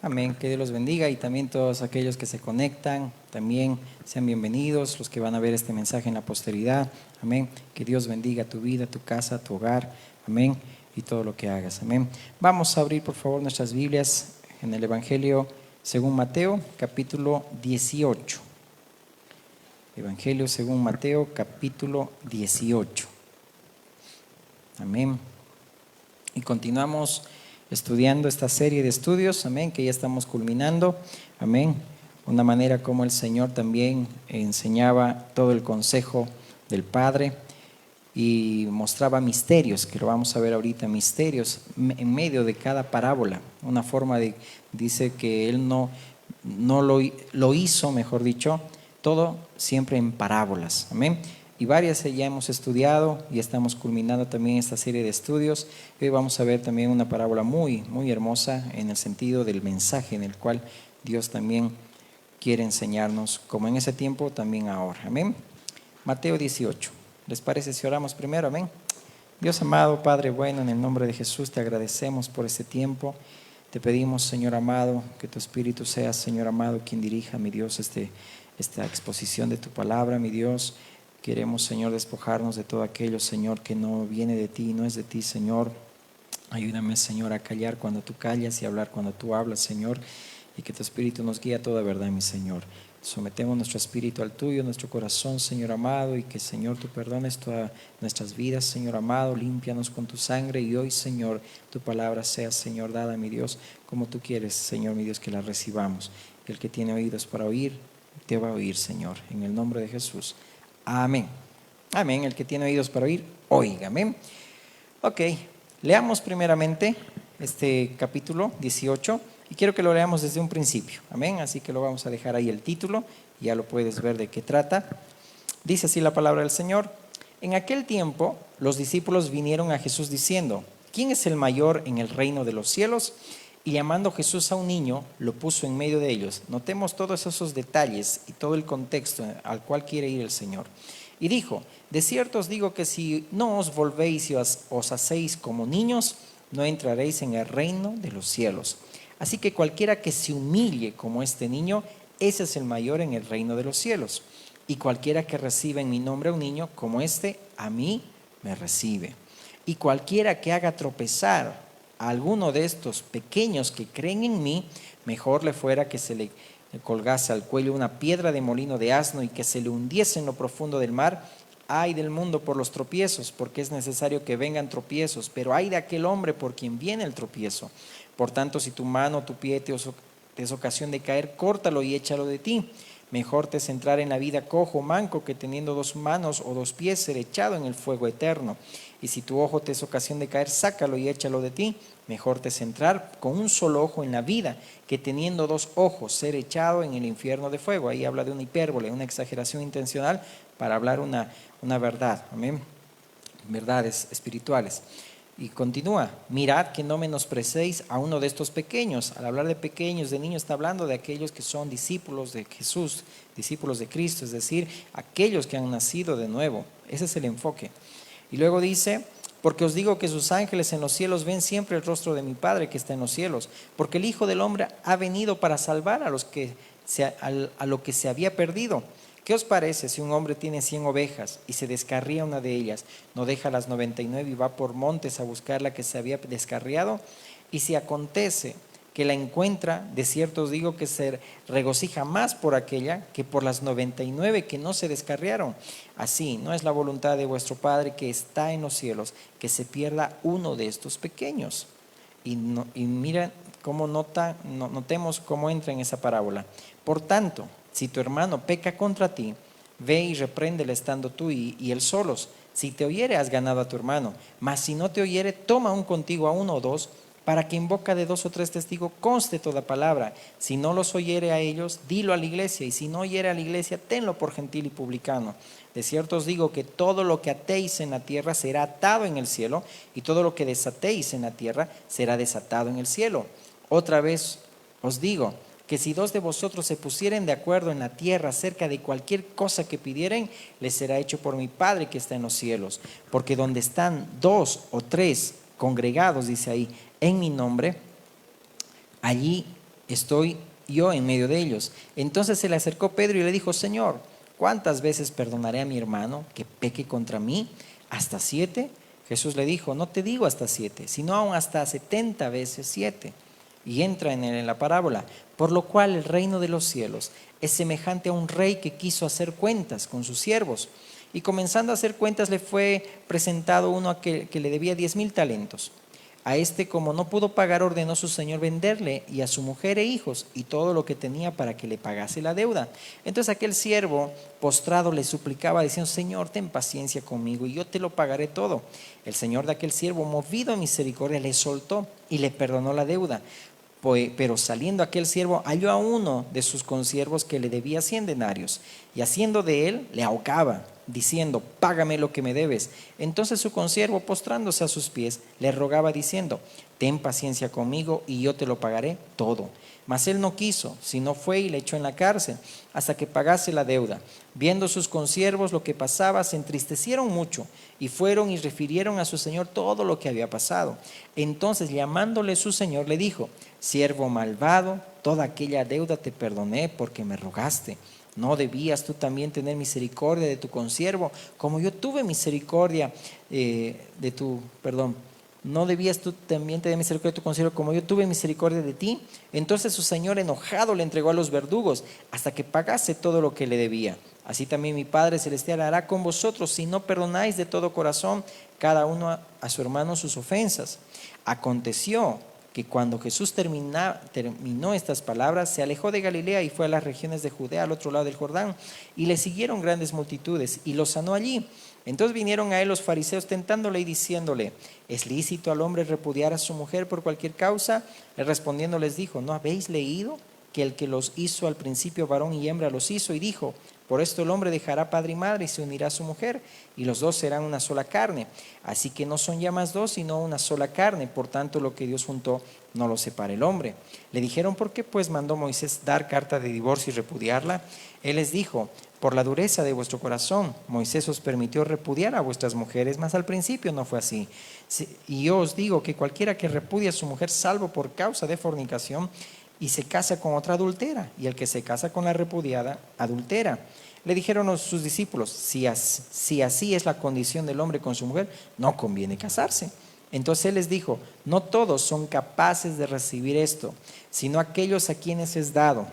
Amén, que Dios los bendiga y también todos aquellos que se conectan, también sean bienvenidos, los que van a ver este mensaje en la posteridad. Amén, que Dios bendiga tu vida, tu casa, tu hogar. Amén, y todo lo que hagas. Amén. Vamos a abrir por favor nuestras Biblias en el Evangelio según Mateo, capítulo 18. Evangelio según Mateo, capítulo 18. Amén. Y continuamos estudiando esta serie de estudios, amén, que ya estamos culminando, amén. Una manera como el Señor también enseñaba todo el consejo del Padre y mostraba misterios, que lo vamos a ver ahorita, misterios en medio de cada parábola. Una forma de, dice que Él no lo hizo, mejor dicho, todo siempre en parábolas, amén. Y varias ya hemos estudiado y estamos culminando también esta serie de estudios. Hoy vamos a ver también una parábola muy, muy hermosa en el sentido del mensaje en el cual Dios también quiere enseñarnos, como en ese tiempo, también ahora. Amén. Mateo 18. ¿Les parece si oramos primero? Amén. Dios amado, Padre bueno, en el nombre de Jesús te agradecemos por este tiempo. Te pedimos, Señor amado, que tu Espíritu sea, Señor amado, quien dirija, mi Dios, esta exposición de tu palabra, mi Dios. Queremos, Señor, despojarnos de todo aquello, Señor, que no viene de ti, no es de ti, Señor. Ayúdame, Señor, a callar cuando tú callas y a hablar cuando tú hablas, Señor, y que tu Espíritu nos guíe a toda verdad, mi Señor. Sometemos nuestro espíritu al tuyo, nuestro corazón, Señor amado, y que, Señor, tú perdones todas nuestras vidas, Señor amado, límpianos con tu sangre, y hoy, Señor, tu palabra sea, Señor, dada, mi Dios, como tú quieres, Señor, mi Dios, que la recibamos. El que tiene oídos para oír, te va a oír, Señor, en el nombre de Jesús. Amén. Amén. El que tiene oídos para oír, oiga. Amén. Ok, leamos primeramente este capítulo 18 y quiero que lo leamos desde un principio. Amén. Así que lo vamos a dejar ahí el título, ya lo puedes ver de qué trata. Dice así la palabra del Señor. En aquel tiempo los discípulos vinieron a Jesús diciendo: ¿quién es el mayor en el reino de los cielos? Y llamando Jesús a un niño, lo puso en medio de ellos. Notemos todos esos detalles y todo el contexto al cual quiere ir el Señor. Y dijo: de cierto os digo que si no os volvéis y os hacéis como niños, no entraréis en el reino de los cielos. Así que cualquiera que se humille como este niño, ese es el mayor en el reino de los cielos. Y cualquiera que reciba en mi nombre a un niño como este, a mí me recibe. Y cualquiera que haga tropezar a alguno de estos pequeños que creen en mí, mejor le fuera que se le colgase al cuello una piedra de molino de asno y que se le hundiese en lo profundo del mar. Ay del mundo por los tropiezos, porque es necesario que vengan tropiezos, pero ay de aquel hombre por quien viene el tropiezo. Por tanto, si tu mano o tu pie te es ocasión de caer, córtalo y échalo de ti. Mejor te es entrar en la vida cojo o manco que teniendo 2 manos o 2 pies ser echado en el fuego eterno. Y si tu ojo te es ocasión de caer, sácalo y échalo de ti. Mejor te es entrar con un solo ojo en la vida que teniendo 2 ojos ser echado en el infierno de fuego. Ahí habla de una hipérbole, una exageración intencional para hablar una verdad. Amén. Verdades espirituales. Y continúa: mirad que no menosprecéis a uno de estos pequeños. Al hablar de pequeños, de niños, está hablando de aquellos que son discípulos de Jesús, discípulos de Cristo, es decir, aquellos que han nacido de nuevo. Ese es el enfoque. Y luego dice: porque os digo que sus ángeles en los cielos ven siempre el rostro de mi Padre que está en los cielos, porque el Hijo del Hombre ha venido para salvar a lo que se había perdido. ¿Qué os parece si un hombre tiene 100 ovejas y se descarría una de ellas? ¿No deja las 99 y va por montes a buscar la que se había descarriado? Y si acontece que la encuentra, de cierto os digo que se regocija más por aquella que por las 99 que no se descarriaron. Así, no es la voluntad de vuestro Padre que está en los cielos, que se pierda uno de estos pequeños. Y mira cómo notemos cómo entra en esa parábola. Por tanto, si tu hermano peca contra ti, ve y repréndele estando tú y él solos. Si te oyere, has ganado a tu hermano. Mas si no te oyere, toma un contigo a 1 o 2, para que en boca de 2 o 3 testigos conste toda palabra. Si no los oyere a ellos, dilo a la iglesia. Y si no oyere a la iglesia, tenlo por gentil y publicano. De cierto os digo que todo lo que atéis en la tierra será atado en el cielo, y todo lo que desatéis en la tierra será desatado en el cielo. Otra vez os digo que si 2 de vosotros se pusieren de acuerdo en la tierra acerca de cualquier cosa que pidieren, les será hecho por mi Padre que está en los cielos. Porque donde están 2 o 3 congregados, dice ahí, en mi nombre, allí estoy yo en medio de ellos. Entonces se le acercó Pedro y le dijo: Señor, ¿cuántas veces perdonaré a mi hermano que peque contra mí? ¿Hasta 7? Jesús le dijo: no te digo hasta 7, sino aún hasta 70 veces 7. Y entra en la parábola: por lo cual el reino de los cielos es semejante a un rey que quiso hacer cuentas con sus siervos. Y comenzando a hacer cuentas, le fue presentado uno que le debía 10,000 talentos. A este, como no pudo pagar, ordenó su señor venderle y a su mujer e hijos y todo lo que tenía para que le pagase la deuda. Entonces aquel siervo postrado le suplicaba diciendo: Señor, ten paciencia conmigo y yo te lo pagaré todo. El señor de aquel siervo, movido a misericordia, le soltó y le perdonó la deuda. Pero saliendo aquel siervo, halló a uno de sus consiervos que le debía 100 denarios, y haciendo de él, le ahogaba, diciendo: págame lo que me debes. Entonces su consiervo, postrándose a sus pies, le rogaba diciendo: ten paciencia conmigo y yo te lo pagaré todo. Mas él no quiso, sino fue y le echó en la cárcel hasta que pagase la deuda. Viendo sus consiervos lo que pasaba, se entristecieron mucho y fueron y refirieron a su señor todo lo que había pasado. Entonces, llamándole su señor, le dijo: siervo malvado, toda aquella deuda te perdoné porque me rogaste. ¿No debías tú también tener misericordia de tu consiervo, como yo tuve misericordia ¿No debías tú también tener misericordia de tu consiervo, como yo tuve misericordia de ti? Entonces su señor, enojado, le entregó a los verdugos hasta que pagase todo lo que le debía. Así también mi Padre Celestial hará con vosotros si no perdonáis de todo corazón cada uno a su hermano sus ofensas. Aconteció que cuando Jesús terminó estas palabras, se alejó de Galilea y fue a las regiones de Judea, al otro lado del Jordán, y le siguieron grandes multitudes, y lo sanó allí. Entonces vinieron a él los fariseos tentándole y diciéndole: ¿es lícito al hombre repudiar a su mujer por cualquier causa? Él respondiendo les dijo: ¿no habéis leído que el que los hizo al principio varón y hembra los hizo? Y dijo: por esto el hombre dejará padre y madre y se unirá a su mujer, y los dos serán una sola carne. Así que no son ya más dos, sino una sola carne. Por tanto, lo que Dios juntó, no lo separe el hombre. Le dijeron: ¿por qué pues mandó Moisés dar carta de divorcio y repudiarla? Él les dijo: por la dureza de vuestro corazón. Moisés os permitió repudiar a vuestras mujeres, mas al principio no fue así. Y yo os digo que cualquiera que repudia a su mujer salvo por causa de fornicación y se casa con otra, adultera, y el que se casa con la repudiada adultera. Le dijeron sus discípulos: si así es la condición del hombre con su mujer, no conviene casarse. Entonces él les dijo: no todos son capaces de recibir esto, sino aquellos a quienes es dado.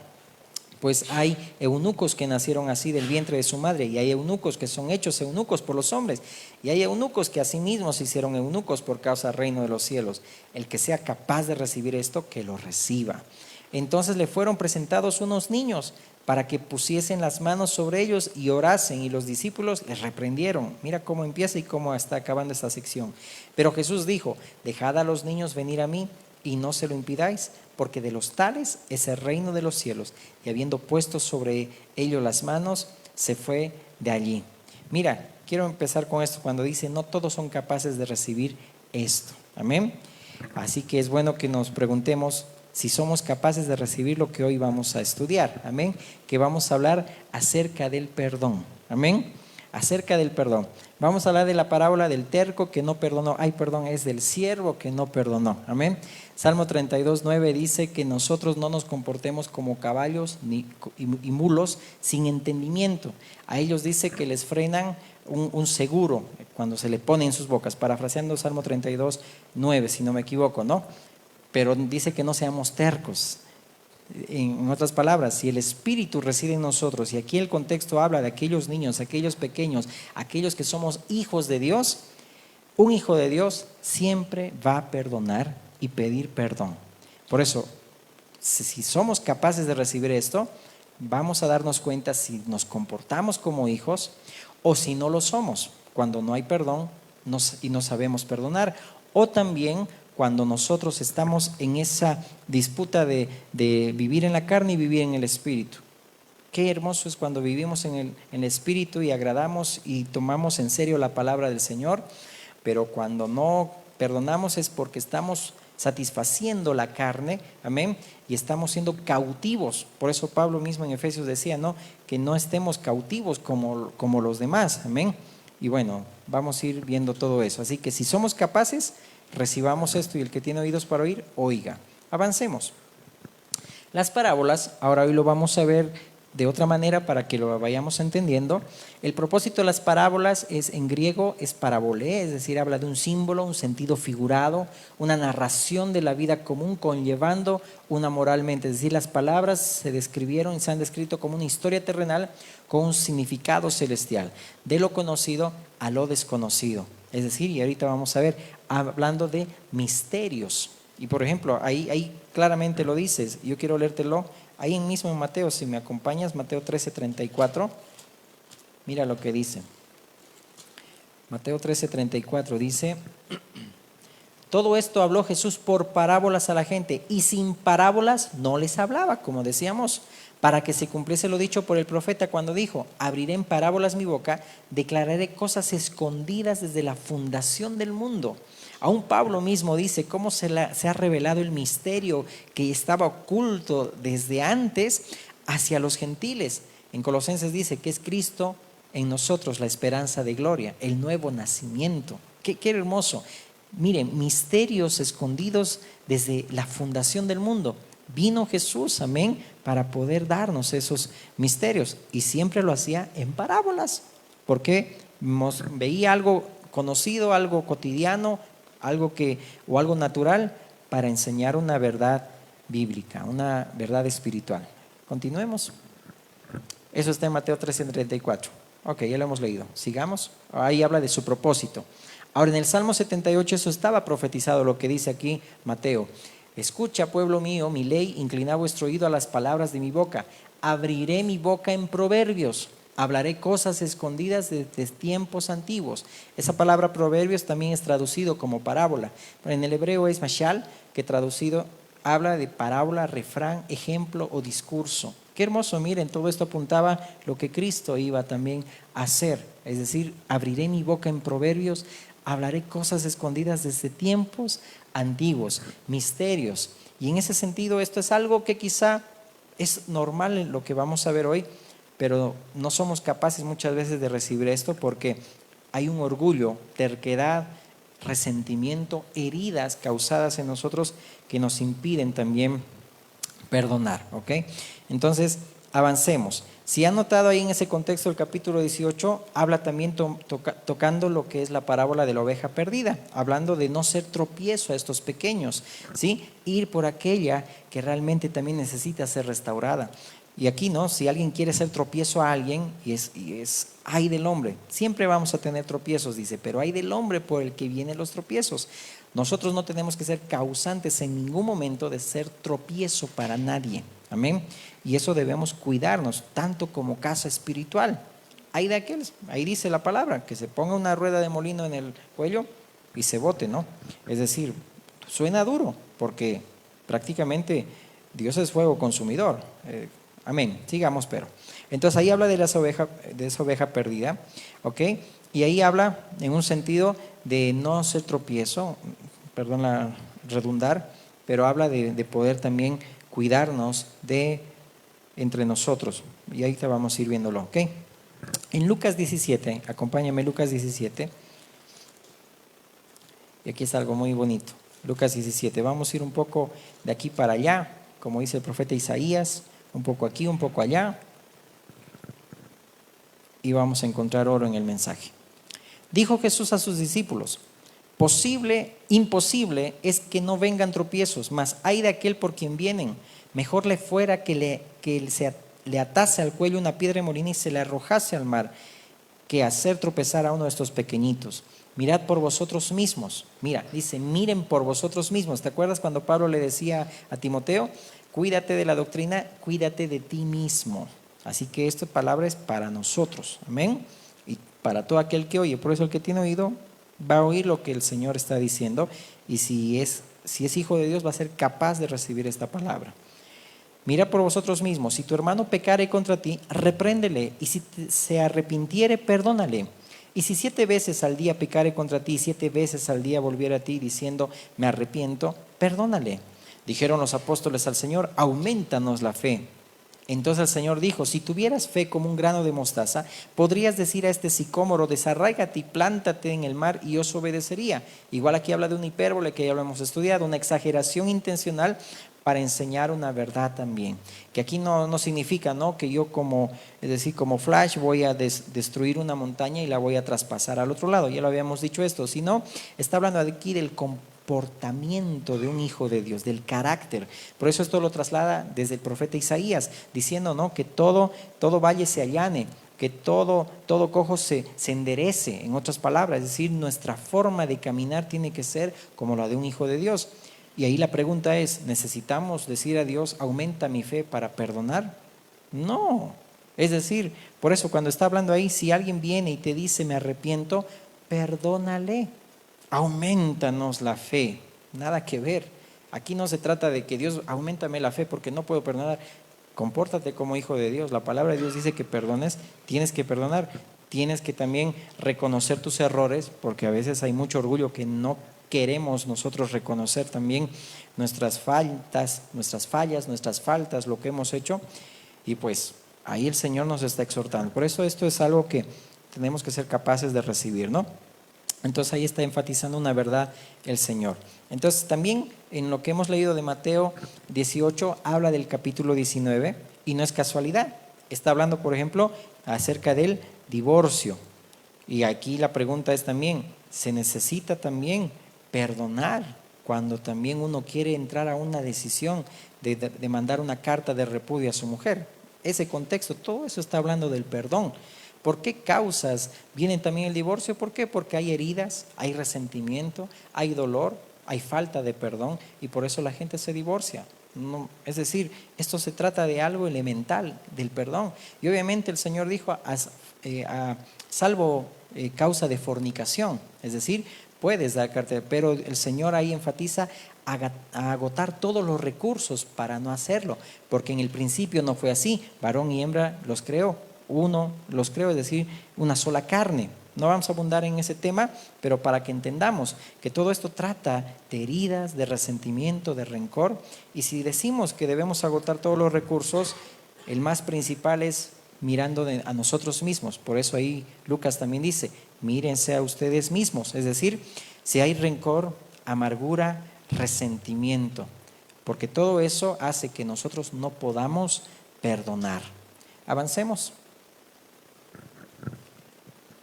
Pues hay eunucos que nacieron así del vientre de su madre, y hay eunucos que son hechos eunucos por los hombres, y hay eunucos que asimismo se hicieron eunucos por causa del reino de los cielos. El que sea capaz de recibir esto, que lo reciba. Entonces le fueron presentados unos niños para que pusiesen las manos sobre ellos y orasen, y los discípulos les reprendieron. Mira cómo empieza y cómo está acabando esta sección. Pero Jesús dijo: dejad a los niños venir a mí y no se lo impidáis, porque de los tales es el reino de los cielos. Y habiendo puesto sobre ellos las manos, se fue de allí. Mira, quiero empezar con esto cuando dice: no todos son capaces de recibir esto. Amén. Así que es bueno que nos preguntemos si somos capaces de recibir lo que hoy vamos a estudiar. Amén. Que vamos a hablar acerca del perdón. Amén. Acerca del perdón. Vamos a hablar de la parábola del terco que no perdonó. Es del siervo que no perdonó. Amén. Salmo 32:9 dice que nosotros no nos comportemos como caballos y mulos sin entendimiento. A ellos dice que les frenan un seguro cuando se le pone en sus bocas, parafraseando Salmo 32:9, si no me equivoco, ¿no? Pero dice que no seamos tercos. En otras palabras, si el Espíritu reside en nosotros, y aquí el contexto habla de aquellos niños, aquellos pequeños, aquellos que somos hijos de Dios, un hijo de Dios siempre va a perdonar y pedir perdón. Por eso, si somos capaces de recibir esto, vamos a darnos cuenta si nos comportamos como hijos o si no lo somos, cuando no hay perdón y no sabemos perdonar, o también cuando nosotros estamos en esa disputa de vivir en la carne y vivir en el Espíritu. Qué hermoso es cuando vivimos en el Espíritu y agradamos y tomamos en serio la palabra del Señor, pero cuando no perdonamos es porque estamos satisfaciendo la carne, amén, y estamos siendo cautivos. Por eso Pablo mismo en Efesios decía, ¿no?, que no estemos cautivos como los demás, amén. Y bueno, vamos a ir viendo todo eso. Así que si somos capaces, recibamos esto, y el que tiene oídos para oír, oiga. Avancemos. Las parábolas, ahora hoy lo vamos a ver de otra manera para que lo vayamos entendiendo. El propósito de las parábolas es, en griego, es parabolé, es decir, habla de un símbolo, un sentido figurado, una narración de la vida común conllevando una moralmente. Es decir, las palabras se describieron y se han descrito como una historia terrenal con un significado celestial, de lo conocido a lo desconocido. Es decir, y ahorita vamos a ver, hablando de misterios. Y por ejemplo, ahí claramente lo dices, yo quiero leértelo. Ahí mismo en Mateo, si me acompañas, Mateo 13:34, mira lo que dice. Mateo 13:34 dice: todo esto habló Jesús por parábolas a la gente, y sin parábolas no les hablaba, como decíamos, para que se cumpliese lo dicho por el profeta cuando dijo: abriré en parábolas mi boca, declararé cosas escondidas desde la fundación del mundo. Aún Pablo mismo dice cómo se ha revelado el misterio que estaba oculto desde antes hacia los gentiles. En Colosenses dice que es Cristo en nosotros la esperanza de gloria, el nuevo nacimiento. Qué hermoso. Miren, misterios escondidos desde la fundación del mundo. Vino Jesús, amén, para poder darnos esos misterios, y siempre lo hacía en parábolas, porque veía algo conocido, algo cotidiano, o algo natural, para enseñar una verdad bíblica, una verdad espiritual. Continuemos. Eso está en Mateo 13:34. Ok, ya lo hemos leído. Sigamos. Ahí habla de su propósito. Ahora, en el Salmo 78 eso estaba profetizado, lo que dice aquí Mateo: escucha, pueblo mío, mi ley, inclina vuestro oído a las palabras de mi boca. Abriré mi boca en proverbios, hablaré cosas escondidas desde tiempos antiguos. Esa palabra proverbios también es traducido como parábola, pero en el hebreo es mashal, que traducido habla de parábola, refrán, ejemplo o discurso. Qué hermoso, miren, todo esto apuntaba lo que Cristo iba también a hacer, es decir, abriré mi boca en proverbios, hablaré cosas escondidas desde tiempos antiguos, misterios. Y en ese sentido esto es algo que quizá es normal en lo que vamos a ver hoy, pero no somos capaces muchas veces de recibir esto porque hay un orgullo, terquedad, resentimiento, heridas causadas en nosotros que nos impiden también perdonar, ¿ok? Entonces, avancemos. Si han notado ahí en ese contexto, el capítulo 18 habla también tocando lo que es la parábola de la oveja perdida, hablando de no ser tropiezo a estos pequeños, ¿sí? Ir por aquella que realmente también necesita ser restaurada. Y aquí, ¿no? Si alguien quiere ser tropiezo a alguien, y es ay del hombre. Siempre vamos a tener tropiezos, dice, pero ay del hombre por el que vienen los tropiezos. Nosotros no tenemos que ser causantes en ningún momento de ser tropiezo para nadie. Amén. Y eso debemos cuidarnos, tanto como casa espiritual. Hay de aquellos, ahí dice la palabra, que se ponga una rueda de molino en el cuello y se bote, ¿no? Es decir, suena duro, porque prácticamente Dios es fuego consumidor. Amén. Sigamos, pero. Entonces ahí habla de esa oveja perdida, ¿ok? Y ahí habla en un sentido de no ser tropiezo, perdón la redundar, pero habla de poder también cuidarnos de entre nosotros. Y ahí te vamos a ir viéndolo, ¿ok? En Lucas 17, acompáñame, Lucas 17. Y aquí es algo muy bonito. Lucas 17, vamos a ir un poco de aquí para allá, como dice el profeta Isaías, un poco aquí, un poco allá. Y vamos a encontrar oro en el mensaje. Dijo Jesús a sus discípulos: imposible es que no vengan tropiezos, mas hay de aquel por quien vienen. Mejor le fuera que le atase al cuello una piedra de molino y se le arrojase al mar, que hacer tropezar a uno de estos pequeñitos. Mirad por vosotros mismos. Mira, dice, miren por vosotros mismos. ¿Te acuerdas cuando Pablo le decía a Timoteo? Cuídate de la doctrina, cuídate de ti mismo. Así que esta palabra es para nosotros, amén, y para todo aquel que oye. Por eso el que tiene oído va a oír lo que el Señor está diciendo, y si es hijo de Dios va a ser capaz de recibir esta palabra. Mira por vosotros mismos, si tu hermano pecare contra ti, repréndele, y si se arrepintiere, perdónale. Y si 7 veces al día pecare contra ti, 7 veces al día volviere a ti diciendo, me arrepiento, perdónale. Dijeron los apóstoles al Señor, aumentanos la fe. Entonces el Señor dijo, si tuvieras fe como un grano de mostaza, podrías decir a este sicómoro, desarráigate y plántate en el mar, y os obedecería. Igual aquí habla de una hipérbole que ya lo hemos estudiado, una exageración intencional para enseñar una verdad también. Que aquí no significa, ¿no?, que yo como Flash voy a destruir una montaña y la voy a traspasar al otro lado. Ya lo habíamos dicho esto, sino está hablando aquí del comportamiento de un hijo de Dios, del carácter. Por eso esto lo traslada desde el profeta Isaías, diciendo, ¿no?, que todo valle se allane, que todo cojo se enderece. En otras palabras, es decir, nuestra forma de caminar tiene que ser como la de un hijo de Dios. Y ahí la pregunta es, ¿necesitamos decir a Dios, aumenta mi fe para perdonar? No. Es decir, por eso cuando está hablando ahí, si alguien viene y te dice me arrepiento, perdónale, aumentanos la fe. Nada que ver. Aquí no se trata de que Dios aumentame la fe porque no puedo perdonar. Compórtate como hijo de Dios. La palabra de Dios dice que perdones, tienes que perdonar. Tienes que también reconocer tus errores, porque a veces hay mucho orgullo que no queremos nosotros reconocer también nuestras faltas, nuestras faltas, lo que hemos hecho, y pues ahí el Señor nos está exhortando. Por eso esto es algo que tenemos que ser capaces de recibir, ¿no? Entonces ahí está enfatizando una verdad el Señor. Entonces también en lo que hemos leído de Mateo 18 habla del capítulo 19 y no es casualidad. Está hablando, por ejemplo, acerca del divorcio. Y aquí la pregunta es también, ¿se necesita también perdonar cuando también uno quiere entrar a una decisión de mandar una carta de repudio a su mujer? Ese contexto, todo eso está hablando del perdón. ¿Por qué causas viene también el divorcio? ¿Por qué? Porque hay heridas, hay resentimiento, hay dolor, hay falta de perdón y por eso la gente se divorcia. No, es decir, esto se trata de algo elemental, del perdón. Y obviamente el Señor dijo, salvo causa de fornicación, es decir, puedes dar carta, pero el Señor ahí enfatiza a agotar todos los recursos para no hacerlo, porque en el principio no fue así, varón y hembra los creó, uno los creó, es decir, una sola carne. No vamos a abundar en ese tema, pero para que entendamos que todo esto trata de heridas, de resentimiento, de rencor, y si decimos que debemos agotar todos los recursos, el más principal es mirando a nosotros mismos. Por eso ahí Lucas también dice, mírense a ustedes mismos, es decir, si hay rencor, amargura, resentimiento, porque todo eso hace que nosotros no podamos perdonar. Avancemos.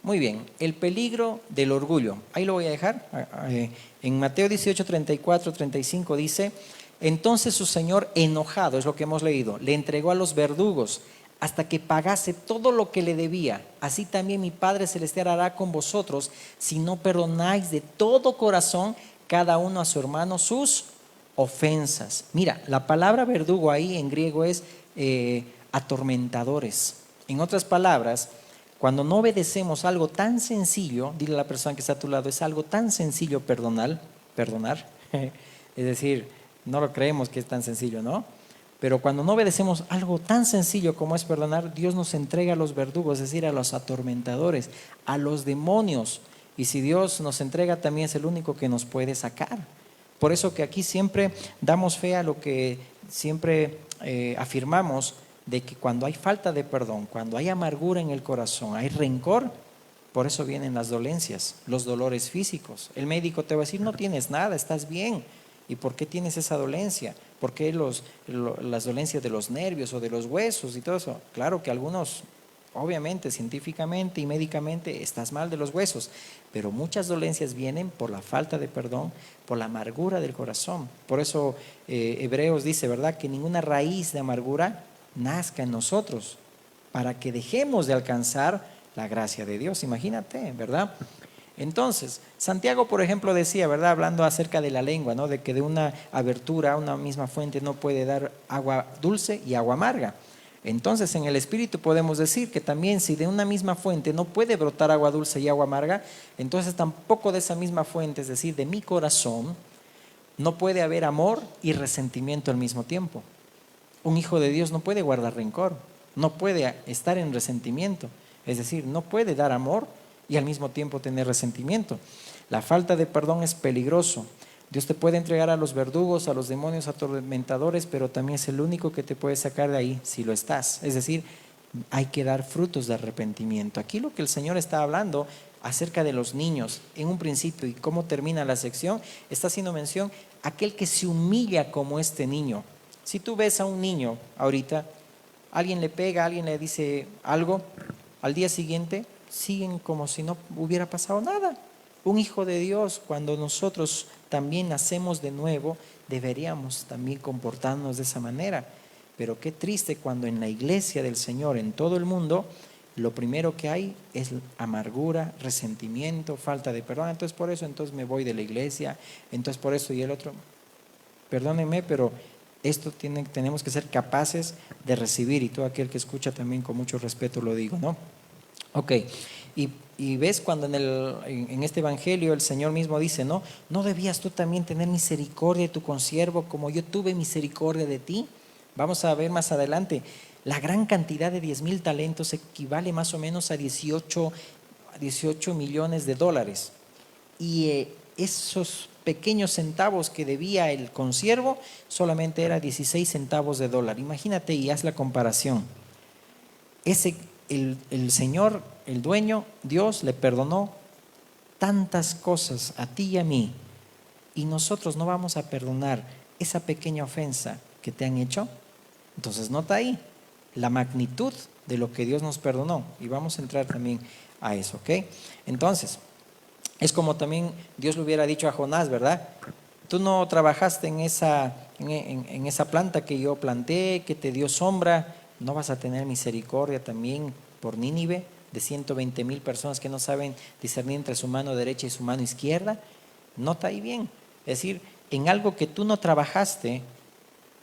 Muy bien, el peligro del orgullo. Ahí lo voy a dejar. En Mateo 18, 34, 35 dice, entonces su señor enojado, es lo que hemos leído, le entregó a los verdugos hasta que pagase todo lo que le debía. Así también mi Padre Celestial hará con vosotros si no perdonáis de todo corazón cada uno a su hermano sus ofensas. Mira, la palabra verdugo ahí en griego es atormentadores. En otras palabras, cuando no obedecemos algo tan sencillo, dile a la persona que está a tu lado, es algo tan sencillo perdonar. Es decir, no lo creemos que es tan sencillo, ¿no? Pero cuando no obedecemos algo tan sencillo como es perdonar, Dios nos entrega a los verdugos, es decir, a los atormentadores, a los demonios. Y si Dios nos entrega, también es el único que nos puede sacar. Por eso que aquí siempre damos fe a lo que siempre afirmamos, de que cuando hay falta de perdón, cuando hay amargura en el corazón, hay rencor, por eso vienen las dolencias, los dolores físicos. El médico te va a decir, no tienes nada, estás bien. ¿Y por qué tienes esa dolencia? ¿Por qué las dolencias de los nervios o de los huesos y todo eso? Claro que algunos, obviamente, científicamente y médicamente, estás mal de los huesos, pero muchas dolencias vienen por la falta de perdón, por la amargura del corazón. Por eso Hebreos dice, ¿verdad?, que ninguna raíz de amargura nazca en nosotros para que dejemos de alcanzar la gracia de Dios. Imagínate, ¿verdad? Entonces, Santiago, por ejemplo, decía, ¿verdad?, hablando acerca de la lengua, ¿no?, de que de una abertura, una misma fuente no puede dar agua dulce y agua amarga. Entonces, en el espíritu podemos decir que también si de una misma fuente no puede brotar agua dulce y agua amarga, entonces tampoco de esa misma fuente, es decir, de mi corazón, no puede haber amor y resentimiento al mismo tiempo. Un hijo de Dios no puede guardar rencor, no puede estar en resentimiento, es decir, no puede dar amor y al mismo tiempo tener resentimiento. La falta de perdón es peligroso. Dios te puede entregar a los verdugos, a los demonios atormentadores, pero también es el único que te puede sacar de ahí si lo estás. Es decir, hay que dar frutos de arrepentimiento. Aquí lo que el Señor está hablando acerca de los niños en un principio y cómo termina la sección, está haciendo mención a aquel que se humilla como este niño. Si tú ves a un niño ahorita, alguien le pega, alguien le dice algo, al día siguiente siguen como si no hubiera pasado nada. Un hijo de Dios, cuando nosotros también nacemos de nuevo, deberíamos también comportarnos de esa manera. Pero qué triste cuando en la iglesia del Señor, en todo el mundo, lo primero que hay es amargura, resentimiento, falta de perdón. Entonces por eso entonces me voy de la iglesia, entonces por eso y el otro. Perdónenme, pero esto tenemos que ser capaces de recibir, y todo aquel que escucha también con mucho respeto lo digo, ¿no? Ok, y ves cuando en este evangelio el Señor mismo dice, ¿no? ¿No debías tú también tener misericordia de tu consiervo como yo tuve misericordia de ti? Vamos a ver más adelante, la gran cantidad de 10,000 talentos equivale más o menos a 18 millones de dólares. Y esos pequeños centavos que debía el consiervo solamente era 16 centavos de dólar. Imagínate y haz la comparación. El Señor, el dueño, Dios le perdonó tantas cosas a ti y a mí, y nosotros no vamos a perdonar esa pequeña ofensa que te han hecho. Entonces nota ahí la magnitud de lo que Dios nos perdonó, y vamos a entrar también a eso, ¿ok? Entonces, es como también Dios le hubiera dicho a Jonás, ¿verdad? Tú no trabajaste en esa planta que yo planté, que te dio sombra, ¿no vas a tener misericordia también por Nínive, de 120,000 personas que no saben discernir entre su mano derecha y su mano izquierda? Nota ahí bien, es decir, en algo que tú no trabajaste,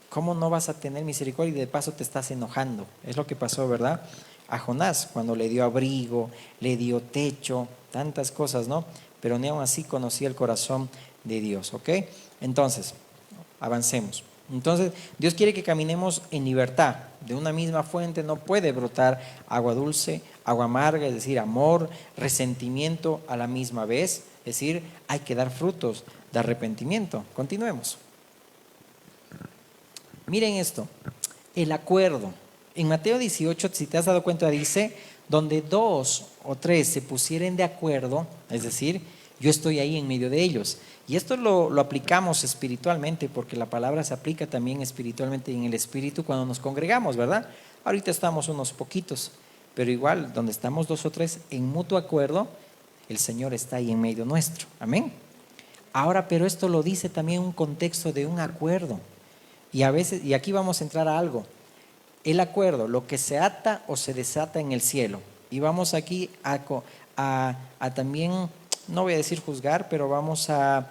¿cómo no vas a tener misericordia? Y de paso te estás enojando. Es lo que pasó, ¿verdad? A Jonás, cuando le dio abrigo, le dio techo, tantas cosas, ¿no? Pero ni aun así conocía el corazón de Dios, ¿ok? Entonces, avancemos. Entonces, Dios quiere que caminemos en libertad. De una misma fuente no puede brotar agua dulce, agua amarga, es decir, amor, resentimiento a la misma vez. Es decir, hay que dar frutos de arrepentimiento. Continuemos. Miren esto, el acuerdo. En Mateo 18, si te has dado cuenta, dice, donde 2 o 3 se pusieren de acuerdo, es decir, yo estoy ahí en medio de ellos. Y esto lo aplicamos espiritualmente, porque la palabra se aplica también espiritualmente y en el espíritu cuando nos congregamos, ¿verdad? Ahorita estamos unos poquitos, pero igual, donde estamos 2 o 3 en mutuo acuerdo, el Señor está ahí en medio nuestro. Amén. Ahora, pero esto lo dice también en un contexto de un acuerdo. Y a veces, y aquí vamos a entrar a algo, el acuerdo, lo que se ata o se desata en el cielo. Y vamos aquí a también, no voy a decir juzgar, pero vamos a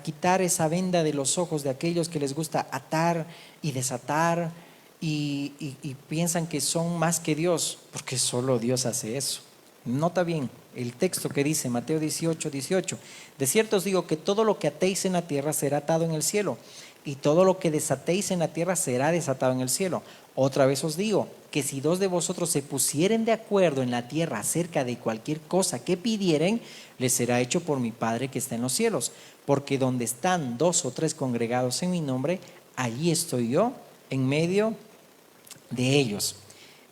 quitar esa venda de los ojos de aquellos que les gusta atar y desatar y piensan que son más que Dios, porque solo Dios hace eso. Nota bien el texto que dice Mateo 18, 18. De cierto os digo que todo lo que atéis en la tierra será atado en el cielo, y todo lo que desatéis en la tierra será desatado en el cielo. Otra vez os digo que si 2 de vosotros se pusieren de acuerdo en la tierra acerca de cualquier cosa que pidieren, les será hecho por mi Padre que está en los cielos. Porque donde están 2 o 3 congregados en mi nombre, allí estoy yo en medio de ellos.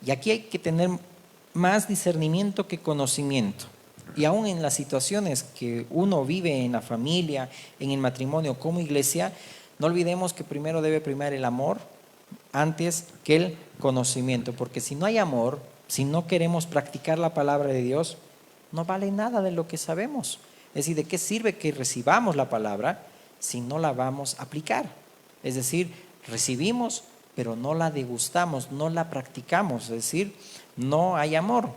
Y aquí hay que tener más discernimiento que conocimiento. Y aún en las situaciones que uno vive en la familia, en el matrimonio como iglesia, no olvidemos que primero debe primar el amor antes que el conocimiento, porque si no hay amor, si no queremos practicar la palabra de Dios, no vale nada de lo que sabemos. Es decir, ¿de qué sirve que recibamos la palabra si no la vamos a aplicar? Es decir, recibimos, pero no la degustamos, no la practicamos, es decir, no hay amor.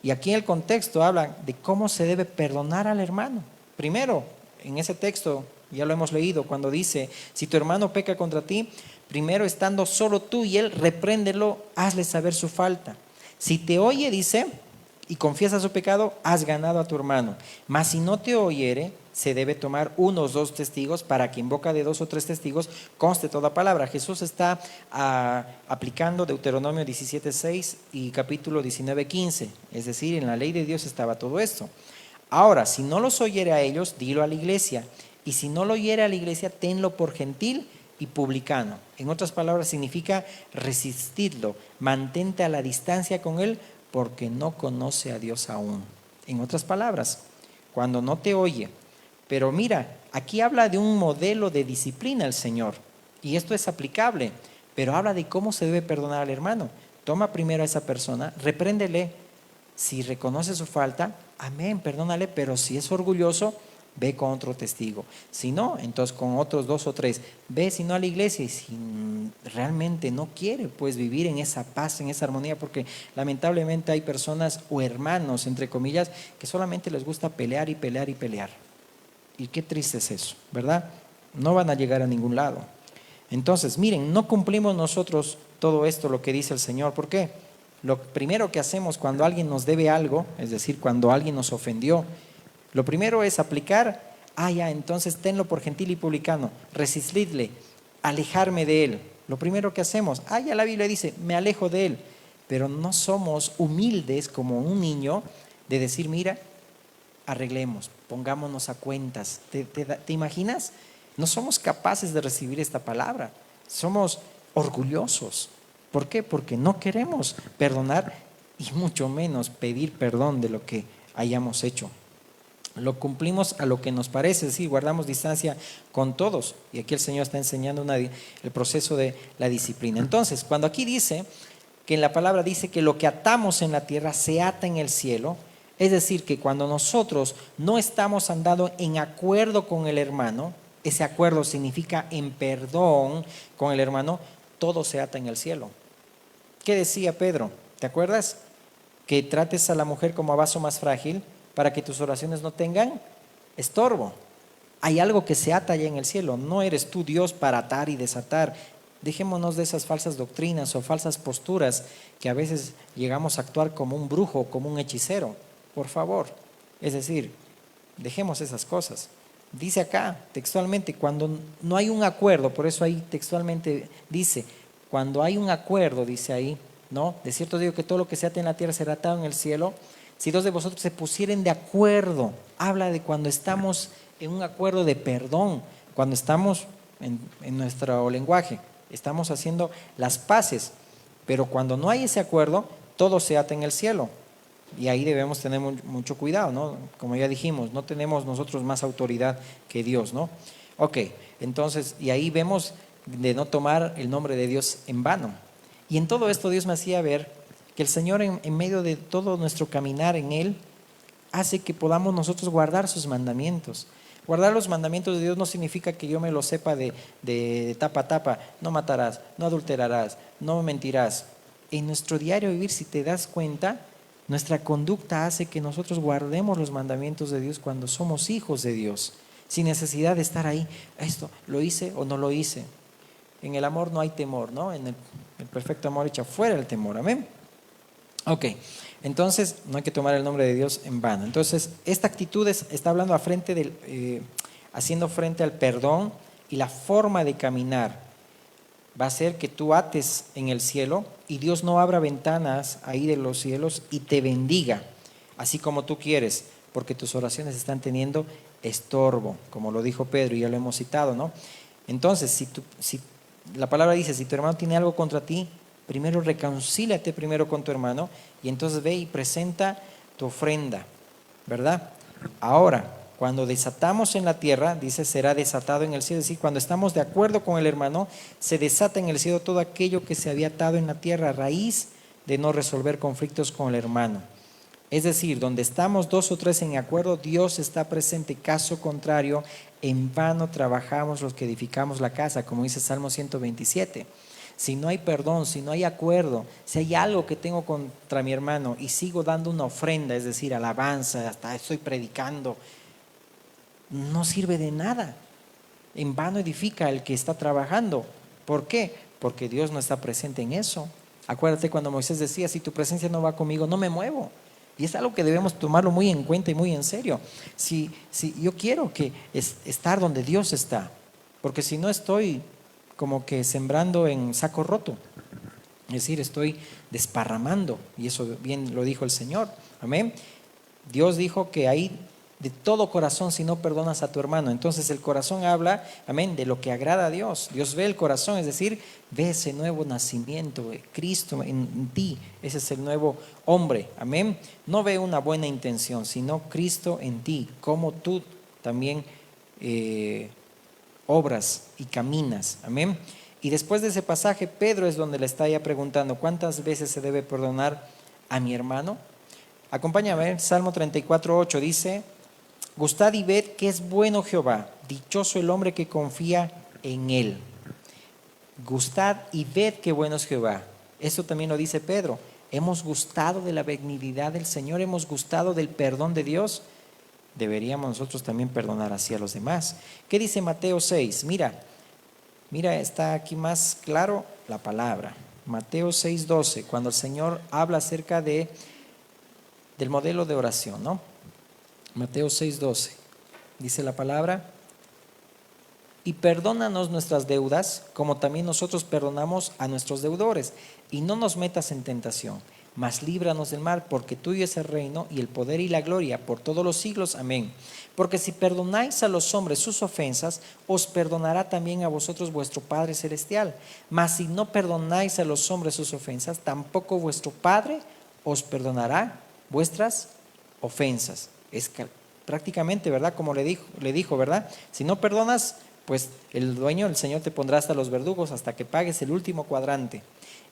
Y aquí en el contexto habla de cómo se debe perdonar al hermano. Primero, en ese texto, ya lo hemos leído, cuando dice, si tu hermano peca contra ti, primero estando solo tú y él, repréndelo, hazle saber su falta. Si te oye, dice, y confiesa su pecado, has ganado a tu hermano. Mas si no te oyere, se debe tomar 1 o 2 testigos para que en boca de 2 o 3 testigos conste toda palabra. Jesús está aplicando Deuteronomio 17:6 y capítulo 19:15. Es decir, en la ley de Dios estaba todo esto. Ahora, si no los oyere a ellos, dilo a la iglesia. Y si no lo oyere a la iglesia, tenlo por gentil y publicano. En otras palabras, significa resistirlo, mantente a la distancia con él, porque no conoce a Dios aún. En otras palabras, cuando no te oye. Pero mira, aquí habla de un modelo de disciplina el Señor. Y esto es aplicable, pero habla de cómo se debe perdonar al hermano. Toma primero a esa persona, repréndele. Si reconoce su falta, amén, perdónale, pero si es orgulloso, ve con otro testigo. Si no, entonces con otros 2 o 3. Ve, si no, a la iglesia. Y si realmente no quiere, pues vivir en esa paz, en esa armonía, porque lamentablemente hay personas o hermanos, entre comillas, que solamente les gusta pelear y pelear y pelear. Y qué triste es eso, ¿verdad? No van a llegar a ningún lado. Entonces, miren, no cumplimos nosotros todo esto, lo que dice el Señor. ¿Por qué? Lo primero que hacemos cuando alguien nos debe algo, es decir, cuando alguien nos ofendió, lo primero es aplicar, ya, entonces tenlo por gentil y publicano, resistidle, alejarme de él. Lo primero que hacemos, ya la Biblia dice, me alejo de él, pero no somos humildes como un niño de decir, mira, arreglemos, pongámonos a cuentas. ¿Te imaginas? No somos capaces de recibir esta palabra, somos orgullosos. ¿Por qué? Porque no queremos perdonar y mucho menos pedir perdón de lo que hayamos hecho. Lo cumplimos a lo que nos parece, es decir, guardamos distancia con todos. Y aquí el Señor está enseñando el proceso de la disciplina. Entonces, cuando aquí dice que en la palabra dice que lo que atamos en la tierra se ata en el cielo, es decir, que cuando nosotros no estamos andando en acuerdo con el hermano, ese acuerdo significa en perdón con el hermano, todo se ata en el cielo. ¿Qué decía Pedro? ¿Te acuerdas? Que trates a la mujer como a vaso más frágil para que tus oraciones no tengan estorbo. Hay algo que se ata allá en el cielo. No eres tú Dios para atar y desatar. Dejémonos de esas falsas doctrinas o falsas posturas que a veces llegamos a actuar como un brujo, como un hechicero. Por favor. Es decir, dejemos esas cosas. Dice acá textualmente, cuando no hay un acuerdo, por eso ahí textualmente dice, cuando hay un acuerdo, dice ahí, ¿no? De cierto digo que todo lo que se ate en la tierra será atado en el cielo. Si 2 de vosotros se pusieren de acuerdo, habla de cuando estamos en un acuerdo de perdón, cuando estamos en nuestro lenguaje, estamos haciendo las paces, pero cuando no hay ese acuerdo, todo se ata en el cielo. Y ahí debemos tener mucho cuidado, ¿no? Como ya dijimos, no tenemos nosotros más autoridad que Dios, ¿no? Ok, entonces, y ahí vemos de no tomar el nombre de Dios en vano. Y en todo esto Dios me hacía ver que el Señor en medio de todo nuestro caminar en Él, hace que podamos nosotros guardar sus mandamientos. Guardar los mandamientos de Dios no significa que yo me lo sepa de tapa a tapa. No matarás, no adulterarás, no mentirás. En nuestro diario vivir, si te das cuenta, nuestra conducta hace que nosotros guardemos los mandamientos de Dios cuando somos hijos de Dios, sin necesidad de estar ahí, esto, ¿lo hice o no lo hice? En el amor no hay temor, ¿no? En el perfecto amor echa fuera el temor, amén. Ok, entonces no hay que tomar el nombre de Dios en vano. Entonces, esta actitud está hablando haciendo frente al perdón, y la forma de caminar va a ser que tú ates en el cielo y Dios no abra ventanas ahí de los cielos y te bendiga, así como tú quieres, porque tus oraciones están teniendo estorbo, como lo dijo Pedro y ya lo hemos citado, ¿no? Entonces, si la palabra dice, si tu hermano tiene algo contra ti, primero reconcíliate primero con tu hermano y entonces ve y presenta tu ofrenda, ¿verdad? Ahora, cuando desatamos en la tierra, dice, será desatado en el cielo. Es decir, cuando estamos de acuerdo con el hermano, se desata en el cielo todo aquello que se había atado en la tierra a raíz de no resolver conflictos con el hermano. Es decir, donde estamos 2 o 3 en acuerdo, Dios está presente. Caso contrario, en vano trabajamos los que edificamos la casa, como dice Salmo 127. Si no hay perdón, si no hay acuerdo, si hay algo que tengo contra mi hermano y sigo dando una ofrenda, es decir, alabanza, hasta estoy predicando, no sirve de nada. En vano edifica el que está trabajando. ¿Por qué? Porque Dios no está presente en eso. Acuérdate cuando Moisés decía, si tu presencia no va conmigo, no me muevo. Y es algo que debemos tomarlo muy en cuenta y muy en serio. Si yo quiero estar donde Dios está, porque si no estoy como que sembrando en saco roto. Es decir, estoy desparramando, y eso bien lo dijo el Señor. Amén. Dios dijo que ahí de todo corazón si no perdonas a tu hermano. Entonces el corazón habla, amén, de lo que agrada a Dios. Dios ve el corazón, es decir, ve ese nuevo nacimiento, Cristo en ti. Ese es el nuevo hombre, amén. No ve una buena intención, sino Cristo en ti, como tú también obras y caminas. Amén. Y después de ese pasaje, Pedro es donde le está ya preguntando, ¿cuántas veces se debe perdonar a mi hermano? Acompáñame a ver, Salmo 34:8 dice, gustad y ved que es bueno Jehová, dichoso el hombre que confía en él. Gustad y ved qué bueno es Jehová. Eso también lo dice Pedro. Hemos gustado de la benignidad del Señor, hemos gustado del perdón de Dios. Deberíamos nosotros también perdonar así a los demás. ¿Qué dice Mateo 6? Mira, está aquí más claro la palabra. Mateo 6:12, cuando el Señor habla acerca del modelo de oración, ¿no? Mateo 6:12, dice la palabra, y perdónanos nuestras deudas, como también nosotros perdonamos a nuestros deudores, y no nos metas en tentación, mas líbranos del mal, porque tuyo es el reino y el poder y la gloria por todos los siglos. Amén. Porque si perdonáis a los hombres sus ofensas, os perdonará también a vosotros vuestro Padre Celestial. Mas si no perdonáis a los hombres sus ofensas, tampoco vuestro Padre os perdonará vuestras ofensas. Es prácticamente, ¿verdad? Como le dijo, ¿verdad? Si no perdonas, pues el dueño, el Señor, te pondrá hasta los verdugos hasta que pagues el último cuadrante.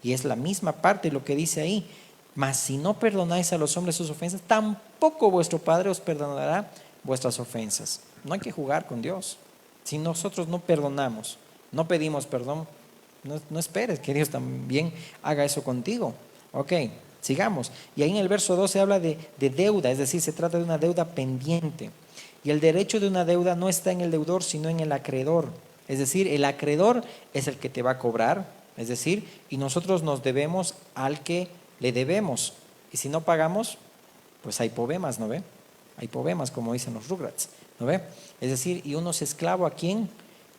Y es la misma parte lo que dice ahí. Mas si no perdonáis a los hombres sus ofensas, tampoco vuestro Padre os perdonará vuestras ofensas. No hay que jugar con Dios. Si nosotros no perdonamos, no pedimos perdón, no esperes que Dios también haga eso contigo. Ok, sigamos. Y ahí en el verso 12 habla de deuda, es decir, se trata de una deuda pendiente. Y el derecho de una deuda no está en el deudor, sino en el acreedor. Es decir, el acreedor es el que te va a cobrar, es decir, y nosotros nos debemos al que le debemos. Y si no pagamos, pues hay problemas, ¿no ve? Hay problemas, como dicen los Rugrats, ¿no ve? Es decir, y uno es esclavo a quien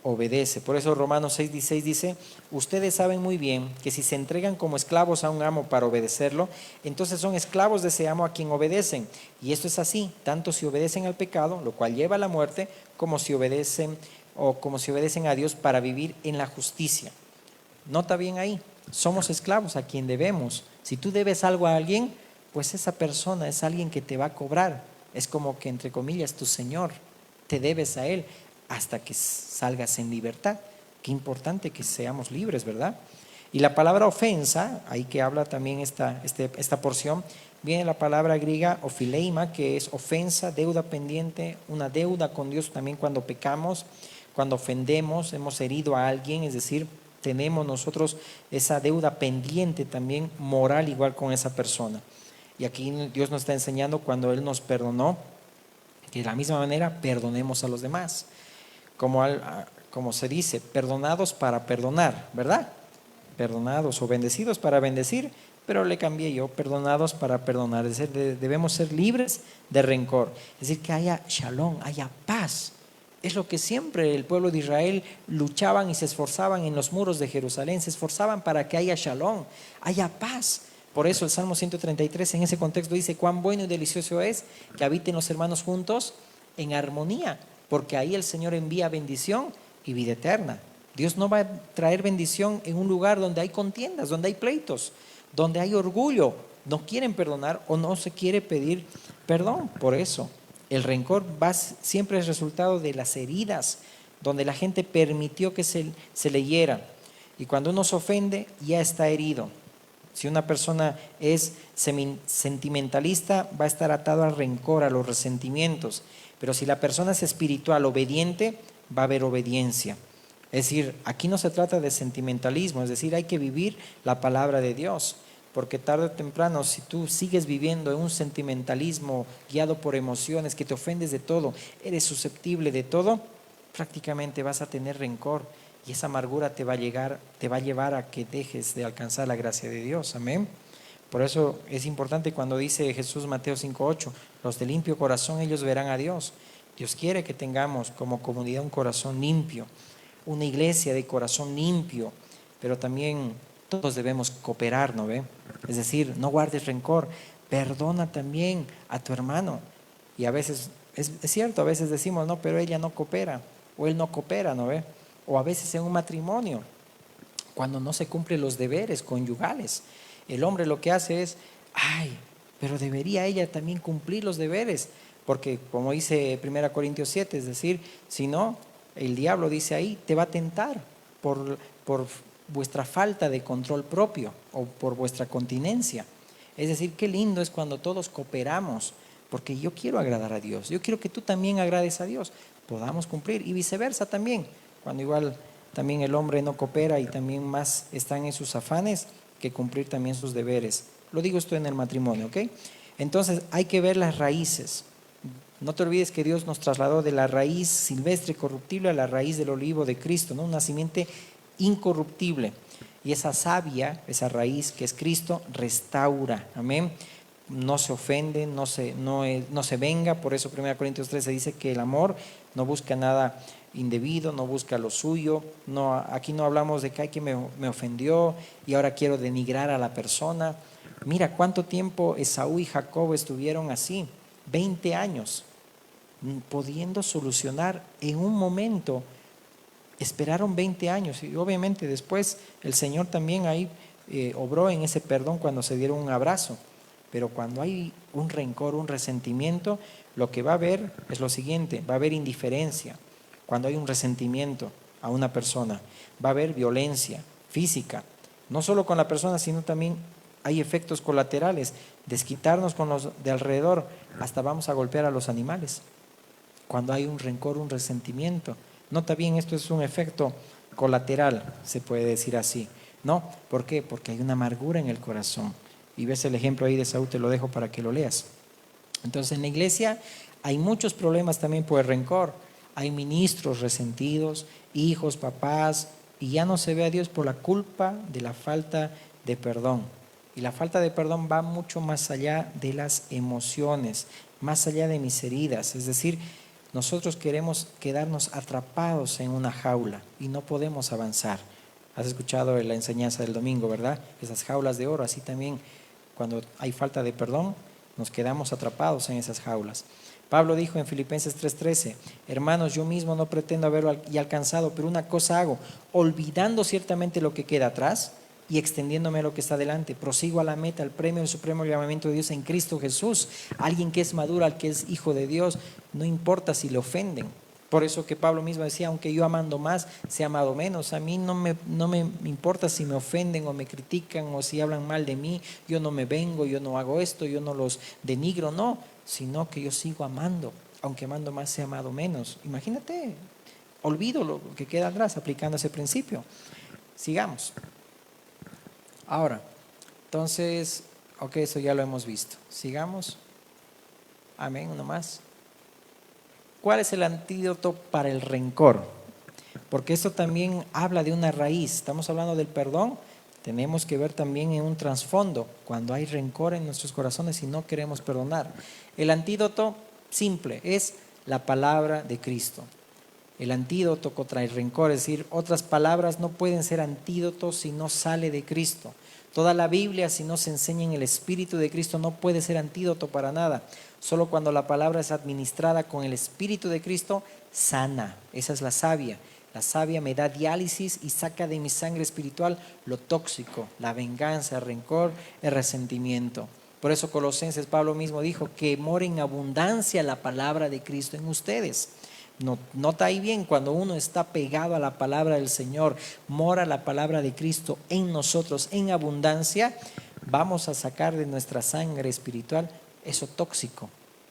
obedece. Por eso Romanos 6:16 dice, ustedes saben muy bien que si se entregan como esclavos a un amo para obedecerlo, entonces son esclavos de ese amo a quien obedecen. Y esto es así, tanto si obedecen al pecado, lo cual lleva a la muerte, como si obedecen a Dios para vivir en la justicia. Nota bien ahí, somos esclavos a quien debemos. Si tú debes algo a alguien, pues esa persona es alguien que te va a cobrar. Es como que, entre comillas, tu Señor, te debes a Él hasta que salgas en libertad. Qué importante que seamos libres, ¿verdad? Y la palabra ofensa, ahí que habla también esta porción, viene la palabra griega ofileima, que es ofensa, deuda pendiente, una deuda con Dios también cuando pecamos, cuando ofendemos, hemos herido a alguien, es decir, tenemos nosotros esa deuda pendiente también moral igual con esa persona. Y aquí Dios nos está enseñando cuando Él nos perdonó, que de la misma manera perdonemos a los demás. Como se dice, perdonados para perdonar, ¿verdad? Perdonados o bendecidos para bendecir, pero le cambié yo, perdonados para perdonar. Es decir, debemos ser libres de rencor. Es decir, que haya shalom, haya paz. Es lo que siempre el pueblo de Israel luchaban y se esforzaban en los muros de Jerusalén, se esforzaban para que haya shalom, haya paz. Por eso el Salmo 133 en ese contexto dice, cuán bueno y delicioso es que habiten los hermanos juntos en armonía, porque ahí el Señor envía bendición y vida eterna. Dios no va a traer bendición en un lugar donde hay contiendas, donde hay pleitos, donde hay orgullo, no quieren perdonar o no se quiere pedir perdón. Por eso el rencor siempre es resultado de las heridas, donde la gente permitió que se le hiera. Y cuando uno se ofende, ya está herido. Si una persona es sentimentalista, va a estar atado al rencor, a los resentimientos. Pero si la persona es espiritual, obediente, va a haber obediencia. Es decir, aquí no se trata de sentimentalismo, es decir, hay que vivir la palabra de Dios. Porque tarde o temprano, si tú sigues viviendo en un sentimentalismo guiado por emociones, que te ofendes de todo, eres susceptible de todo, prácticamente vas a tener rencor. Y esa amargura te va a llevar a que dejes de alcanzar la gracia de Dios. Amén. Por eso es importante cuando dice Jesús, Mateo 5:8, los de limpio corazón, ellos verán a Dios. Dios quiere que tengamos como comunidad un corazón limpio, una iglesia de corazón limpio, pero también todos debemos cooperar, ¿no ve? Es decir, no guardes rencor, perdona también a tu hermano. Y a veces, es cierto, a veces decimos, no, pero ella no coopera, o él no coopera, ¿no ve? O a veces en un matrimonio, cuando no se cumplen los deberes conyugales, el hombre lo que hace es, ay, pero debería ella también cumplir los deberes, porque como dice 1 Corintios 7, es decir, si no, el diablo dice ahí, te va a tentar por vuestra falta de control propio o por vuestra continencia. Es decir, qué lindo es cuando todos cooperamos, porque yo quiero agradar a Dios, yo quiero que tú también agrades a Dios, podamos cumplir, y viceversa también, cuando igual también el hombre no coopera y también más están en sus afanes que cumplir también sus deberes. Lo digo esto en el matrimonio, ¿ok? Entonces hay que ver las raíces. No te olvides que Dios nos trasladó de la raíz silvestre corruptible a la raíz del olivo de Cristo, ¿no? Una simiente incorruptible. Y esa savia, esa raíz que es Cristo, restaura. Amén. No se ofende, no se venga. Por eso 1 Corintios 13 dice que el amor no busca nada indebido, no busca lo suyo. No, aquí no hablamos de que hay que me ofendió y ahora quiero denigrar a la persona. Mira cuánto tiempo Esaú y Jacob estuvieron así, 20 años, pudiendo solucionar en un momento. Esperaron 20 años y obviamente después el Señor también ahí obró en ese perdón cuando se dieron un abrazo. Pero cuando hay un rencor, un resentimiento, lo que va a haber es lo siguiente, va a haber indiferencia. Cuando hay un resentimiento a una persona, va a haber violencia física, no solo con la persona, sino también hay efectos colaterales, desquitarnos con los de alrededor, hasta vamos a golpear a los animales. Cuando hay un rencor, un resentimiento. Nota bien, esto es un efecto colateral, se puede decir así. ¿No? ¿Por qué? Porque hay una amargura en el corazón. Y ves el ejemplo ahí de Saúl, te lo dejo para que lo leas. Entonces en la iglesia hay muchos problemas también por el rencor. Hay ministros resentidos, hijos, papás, y ya no se ve a Dios por la culpa de la falta de perdón. Y la falta de perdón va mucho más allá de las emociones, más allá de mis heridas. Es decir, nosotros queremos quedarnos atrapados en una jaula y no podemos avanzar. Has escuchado la enseñanza del domingo, ¿verdad? Esas jaulas de oro, así también cuando hay falta de perdón, nos quedamos atrapados en esas jaulas. Pablo dijo en Filipenses 3:13, hermanos, yo mismo no pretendo haberlo alcanzado, pero una cosa hago, olvidando ciertamente lo que queda atrás y extendiéndome a lo que está delante, prosigo a la meta, al premio del supremo llamamiento de Dios en Cristo Jesús. Alguien que es maduro, al que es hijo de Dios, no importa si le ofenden. Por eso que Pablo mismo decía, aunque yo amando más, sea amado menos. A mí no me importa si me ofenden o me critican o si hablan mal de mí. Yo no me vengo, yo no hago esto, yo no los denigro, no. Sino que yo sigo amando, aunque amando más, sea amado menos. Imagínate, olvido lo que queda atrás aplicando ese principio. Sigamos. Ahora, entonces, ok, eso ya lo hemos visto. Sigamos. Amén, uno más. ¿Cuál es el antídoto para el rencor? Porque esto también habla de una raíz. Estamos hablando del perdón, tenemos que ver también en un trasfondo, cuando hay rencor en nuestros corazones y no queremos perdonar. El antídoto simple es la palabra de Cristo. El antídoto contra el rencor, es decir, otras palabras no pueden ser antídotos si no sale de Cristo. Toda la Biblia, si no se enseña en el Espíritu de Cristo, no puede ser antídoto para nada. Solo cuando la palabra es administrada con el Espíritu de Cristo, sana. Esa es la savia. La savia me da diálisis y saca de mi sangre espiritual lo tóxico, la venganza, el rencor, el resentimiento. Por eso Colosenses, Pablo mismo dijo que more en abundancia la palabra de Cristo en ustedes. Nota ahí bien, cuando uno está pegado a la palabra del Señor, mora la palabra de Cristo en nosotros en abundancia, vamos a sacar de nuestra sangre espiritual eso tóxico,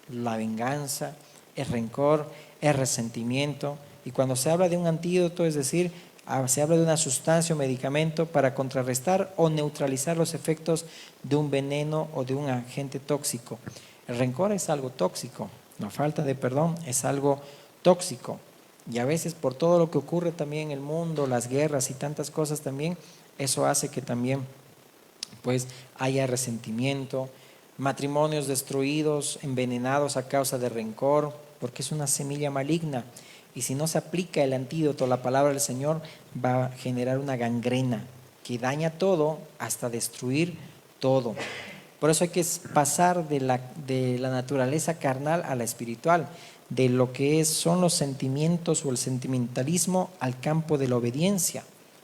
la venganza, el rencor, el resentimiento. Y cuando se habla de un antídoto, es decir, se habla de una sustancia o medicamento para contrarrestar o neutralizar los efectos de un veneno o de un agente tóxico. El rencor es algo tóxico, la falta de perdón es algo tóxico. Y a veces por todo lo que ocurre también en el mundo, las guerras y tantas cosas también, eso hace que también pues haya resentimiento, matrimonios destruidos, envenenados a causa de rencor, porque es una semilla maligna. Y si no se aplica el antídoto, la palabra del Señor, va a generar una gangrena que daña todo hasta destruir todo. Por eso hay que pasar de la naturaleza carnal a la espiritual, de lo que son los sentimientos o el sentimentalismo al campo de la obediencia.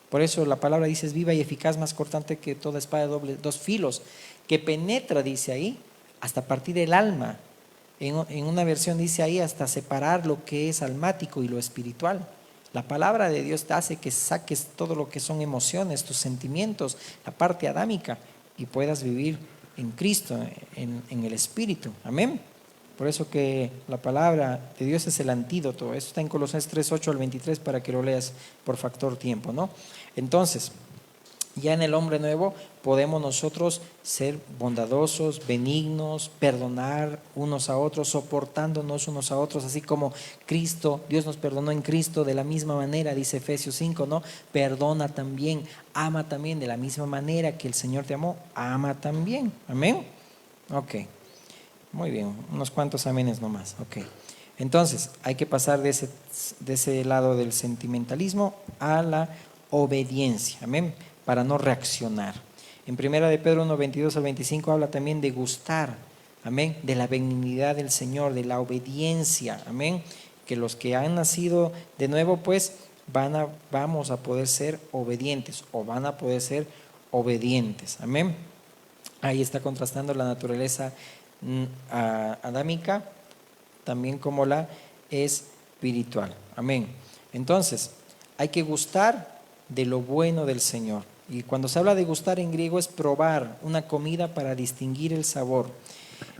Por eso la palabra dice es viva y eficaz, más cortante que toda espada de dos filos, que penetra, dice ahí, hasta partir el alma. En una versión dice ahí hasta separar lo que es almático y lo espiritual. La palabra de Dios te hace que saques todo lo que son emociones, tus sentimientos, la parte adámica, y puedas vivir en Cristo, en el Espíritu. Amén. Por eso que la palabra de Dios es el antídoto. Eso está en Colosenses 3:8 al 23 para que lo leas por factor tiempo, ¿no? Entonces, ya en el hombre nuevo podemos nosotros ser bondadosos, benignos, perdonar unos a otros, soportándonos unos a otros, así como Cristo, Dios nos perdonó en Cristo de la misma manera, dice Efesios 5, ¿no? Perdona también, ama también, de la misma manera que el Señor te amó, ama también. Amén. Ok, muy bien, unos cuantos amenes nomás. Ok, entonces hay que pasar de ese lado del sentimentalismo a la obediencia. Amén, para no reaccionar. En primera de Pedro 1, 22 al 25 habla también de gustar, amén, de la benignidad del Señor, de la obediencia, amén, que los que han nacido de nuevo pues vamos a poder ser obedientes o van a poder ser obedientes, amén. Ahí está contrastando la naturaleza adámica también como la espiritual, amén. Entonces, hay que gustar de lo bueno del Señor. Y cuando se habla de gustar en griego es probar una comida para distinguir el sabor.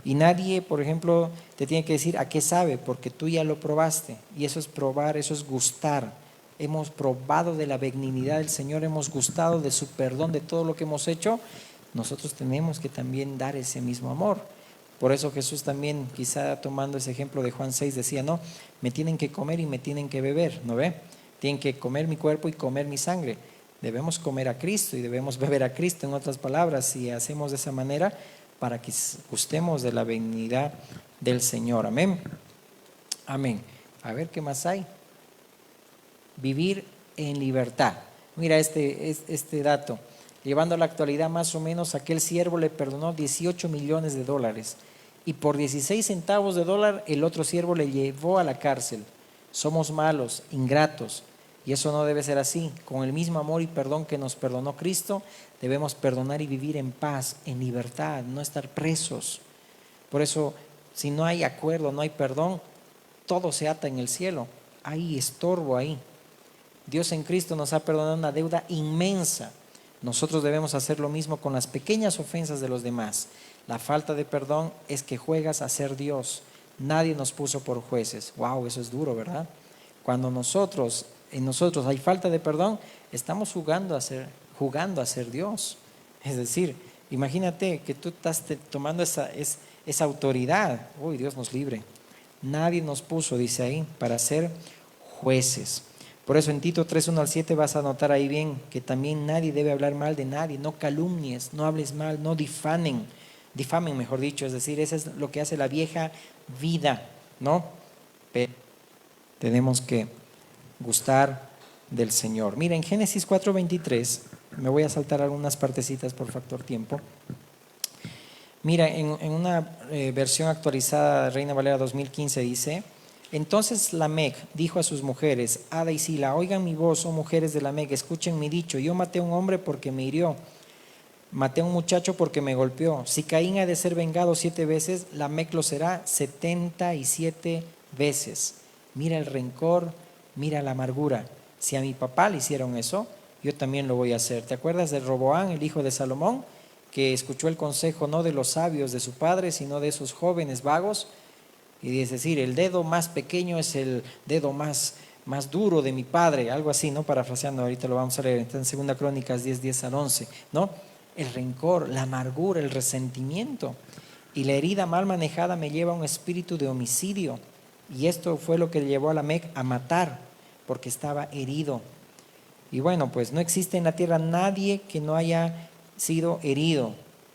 Y nadie, por ejemplo, te tiene que decir a qué sabe, porque tú ya lo probaste. Y eso es probar, eso es gustar. Hemos probado de la benignidad del Señor, hemos gustado de su perdón, de todo lo que hemos hecho. Nosotros tenemos que también dar ese mismo amor. Por eso Jesús también, quizá tomando ese ejemplo de Juan 6, decía, no, me tienen que comer y me tienen que beber, ¿no ve? Tienen que comer mi cuerpo y comer mi sangre. Debemos comer a Cristo y debemos beber a Cristo, en otras palabras, si hacemos de esa manera, para que gustemos de la benignidad del Señor. Amén. Amén. A ver qué más hay. Vivir en libertad. Mira este dato. Llevando a la actualidad, más o menos, aquel siervo le perdonó 18 millones de dólares y por 16 centavos de dólar el otro siervo le llevó a la cárcel. Somos malos, ingratos, y eso no debe ser así. Con el mismo amor y perdón que nos perdonó Cristo, debemos perdonar y vivir en paz, en libertad, no estar presos. Por eso, si no hay acuerdo, no hay perdón, todo se ata en el cielo. Hay estorbo ahí. Dios en Cristo nos ha perdonado una deuda inmensa. Nosotros debemos hacer lo mismo con las pequeñas ofensas de los demás. La falta de perdón es que juegas a ser Dios. Nadie nos puso por jueces. Wow, eso es duro, ¿verdad? Cuando en nosotros hay falta de perdón, estamos jugando a ser Dios. Es decir, imagínate que tú estás tomando esa autoridad. Uy, Dios nos libre. Nadie nos puso, dice ahí, para ser jueces. Por eso en Tito 3:1 al 7 vas a notar ahí bien que también nadie debe hablar mal de nadie, no calumnies, no hables mal, no difamen mejor dicho, es decir, eso es lo que hace la vieja vida, ¿no? Pero tenemos que gustar del Señor. Mira, en Génesis 4:23, me voy a saltar algunas partecitas por factor tiempo. Mira, en una versión actualizada de Reina Valera 2015 dice: entonces Lamec dijo a sus mujeres, Ada y Sila, oigan mi voz, oh mujeres de Lamec, escuchen mi dicho, yo maté a un hombre porque me hirió, maté a un muchacho porque me golpeó. Si Caín ha de ser vengado 7 veces, Lamec lo será 77 veces. Mira el rencor, mira la amargura. Si a mi papá le hicieron eso, yo también lo voy a hacer. ¿Te acuerdas de Roboán, el hijo de Salomón, que escuchó el consejo no de los sabios de su padre, sino de esos jóvenes vagos? Y es decir, el dedo más pequeño es el dedo más duro de mi padre, algo así, ¿no? Parafraseando, ahorita lo vamos a leer, está en 2 Crónicas 10 al 11, ¿no? El rencor, la amargura, el resentimiento. Y la herida mal manejada me lleva a un espíritu de homicidio. Y esto fue lo que le llevó a Lamec a matar, porque estaba herido. Y bueno, pues no existe en la tierra nadie que no haya sido herido.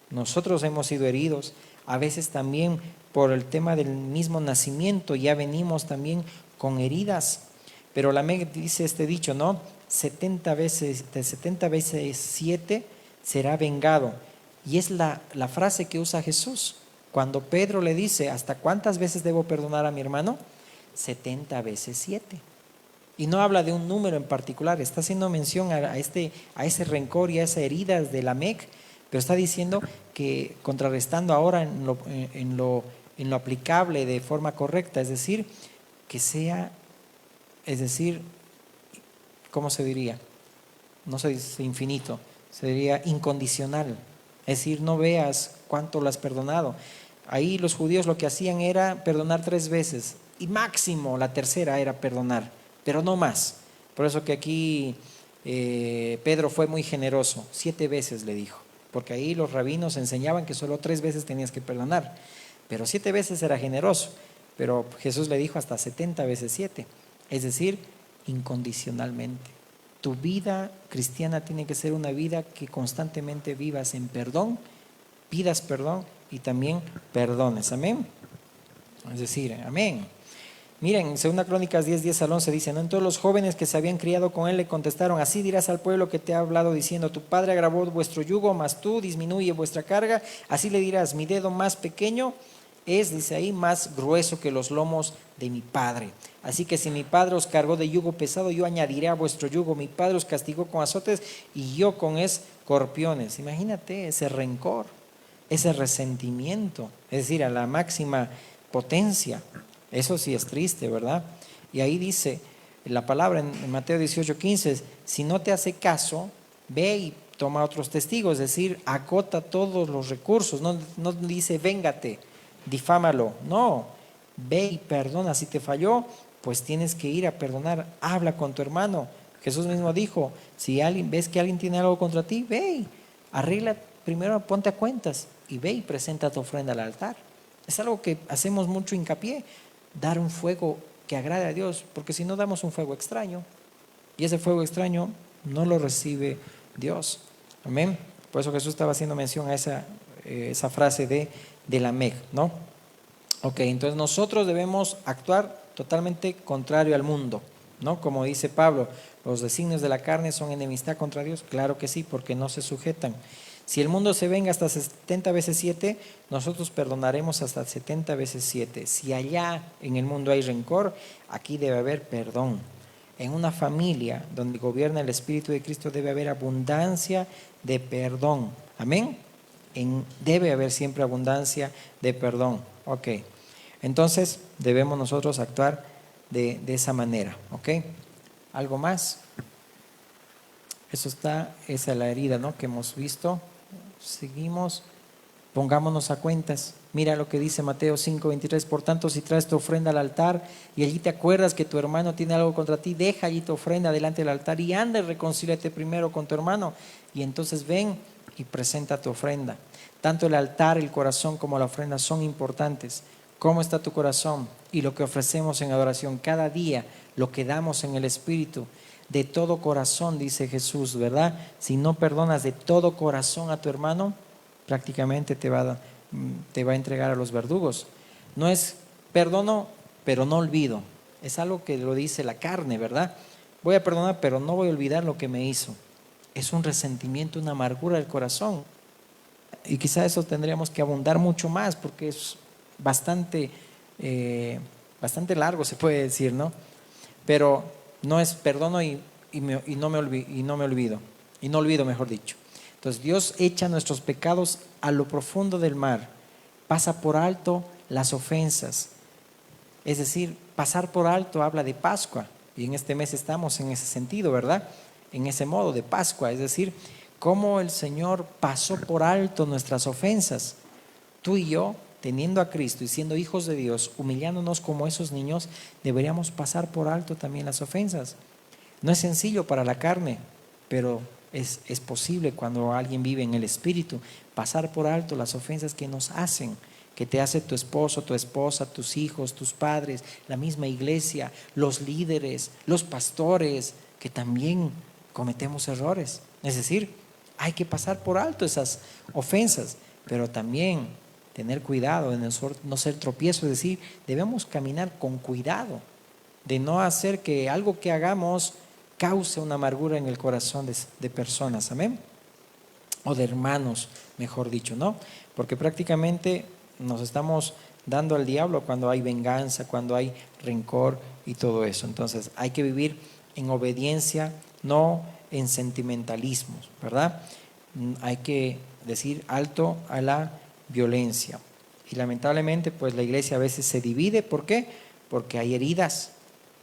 Nosotros hemos sido heridos, a veces también por el tema del mismo nacimiento, ya venimos también con heridas. Pero Lamec dice este dicho, ¿no? 70 veces 7 será vengado. Y es la frase que usa Jesús. Cuando Pedro le dice, ¿hasta cuántas veces debo perdonar a mi hermano? 70 veces 7. Y no habla de un número en particular, está haciendo mención a ese rencor y a esas heridas de Lamec, pero está diciendo que contrarrestando ahora en lo aplicable de forma correcta, es decir, que sea, ¿cómo se diría? No se dice infinito, se diría incondicional. Es decir, no veas cuánto lo has perdonado. Ahí los judíos lo que hacían era perdonar 3 veces y máximo la tercera era perdonar, pero no más. Por eso que aquí Pedro fue muy generoso, 7 veces le dijo, porque ahí los rabinos enseñaban que solo 3 veces tenías que perdonar, pero 7 veces era generoso, pero Jesús le dijo hasta 70 veces 7, es decir, incondicionalmente. Tu vida cristiana tiene que ser una vida que constantemente vivas en perdón, pidas perdón y también perdones, amén. Es decir, amén. Miren, en 2 Crónicas 10, 10-11 dice, ¿no? Entonces los jóvenes que se habían criado con él le contestaron, así dirás al pueblo que te ha hablado diciendo, tu padre agravó vuestro yugo, mas tú disminuye vuestra carga. Así le dirás, mi dedo más pequeño es, dice ahí, más grueso que los lomos de mi padre. Así que si mi padre os cargó de yugo pesado, yo añadiré a vuestro yugo. Mi padre os castigó con azotes y yo con escorpiones. Imagínate ese rencor, ese resentimiento, es decir, a la máxima potencia. Eso sí es triste, ¿verdad? Y ahí dice la palabra en Mateo 18:15, si no te hace caso, ve y toma otros testigos, es decir, agota todos los recursos, no dice véngate, difámalo, no, ve y perdona. Si te falló, pues tienes que ir a perdonar, habla con tu hermano. Jesús mismo dijo, si ves que alguien tiene algo contra ti, ve y arregla, primero ponte a cuentas y ve y presenta tu ofrenda al altar. Es algo que hacemos mucho hincapié, dar un fuego que agrade a Dios, porque si no damos un fuego extraño, y ese fuego extraño no lo recibe Dios. Amén. Por eso Jesús estaba haciendo mención a esa frase de Lamec, ¿no? Ok, entonces nosotros debemos actuar totalmente contrario al mundo, ¿no? Como dice Pablo, los designios de la carne son enemistad contra Dios. Claro que sí, porque no se sujetan. Si el mundo se venga hasta 70 veces 7, nosotros perdonaremos hasta 70 veces 7. Si allá en el mundo hay rencor, aquí debe haber perdón. En una familia donde gobierna el Espíritu de Cristo debe haber abundancia de perdón. Amén. Debe haber siempre abundancia de perdón. Ok. Entonces debemos nosotros actuar de esa manera. Ok. ¿Algo más? Esa es la herida, ¿no?, que hemos visto. Seguimos, pongámonos a cuentas. Mira lo que dice Mateo 5:23, por tanto si traes tu ofrenda al altar y allí te acuerdas que tu hermano tiene algo contra ti, deja allí tu ofrenda delante del altar y anda y reconcíliate primero con tu hermano y entonces ven y presenta tu ofrenda. Tanto el altar, el corazón como la ofrenda son importantes. ¿Cómo está tu corazón? Y lo que ofrecemos en adoración cada día, lo que damos en el Espíritu. De todo corazón, dice Jesús, ¿verdad? Si no perdonas de todo corazón a tu hermano, prácticamente te va a entregar a los verdugos. No es perdono, pero no olvido. Es algo que lo dice la carne, ¿verdad? Voy a perdonar, pero no voy a olvidar lo que me hizo. Es un resentimiento, una amargura del corazón. Y quizá eso tendríamos que abundar mucho más, porque es bastante largo, se puede decir, ¿no? Pero no es perdono y no me olvido, y no olvido, mejor dicho. Entonces Dios echa nuestros pecados a lo profundo del mar, pasa por alto las ofensas. Es decir, pasar por alto habla de Pascua, y en este mes estamos en ese sentido, ¿verdad? En ese modo de Pascua, es decir, cómo el Señor pasó por alto nuestras ofensas. Tú y yo, teniendo a Cristo y siendo hijos de Dios, humillándonos como esos niños, deberíamos pasar por alto también las ofensas. No es sencillo para la carne, pero es posible cuando alguien vive en el Espíritu, pasar por alto las ofensas que nos hacen, que te hace tu esposo, tu esposa, tus hijos, tus padres, la misma iglesia, los líderes, los pastores, que también cometemos errores. Es decir, hay que pasar por alto esas ofensas, pero también tener cuidado de no ser tropiezo, es decir, debemos caminar con cuidado, de no hacer que algo que hagamos cause una amargura en el corazón de personas, amén, o de hermanos, mejor dicho, ¿no? Porque prácticamente nos estamos dando al diablo cuando hay venganza, cuando hay rencor y todo eso. Entonces hay que vivir en obediencia, no en sentimentalismos, ¿verdad? Hay que decir alto a la violencia. Y lamentablemente pues la iglesia a veces se divide. ¿Por qué? Porque hay heridas,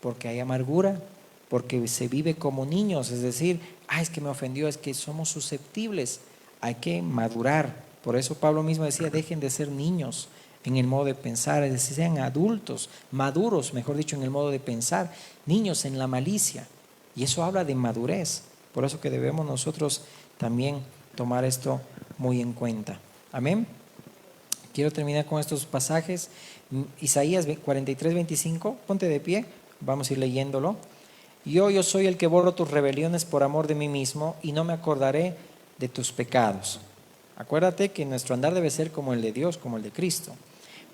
porque hay amargura, porque se vive como niños, es decir, es que me ofendió, es que somos susceptibles, hay que madurar. Por eso Pablo mismo decía, dejen de ser niños en el modo de pensar, es decir, sean adultos, maduros, mejor dicho, en el modo de pensar, niños en la malicia. Y eso habla de madurez, por eso que debemos nosotros también tomar esto muy en cuenta. Amén. Quiero terminar con estos pasajes. Isaías 43, 25, ponte de pie, vamos a ir leyéndolo. Yo soy el que borro tus rebeliones por amor de mí mismo y no me acordaré de tus pecados. Acuérdate que nuestro andar debe ser como el de Dios, como el de Cristo.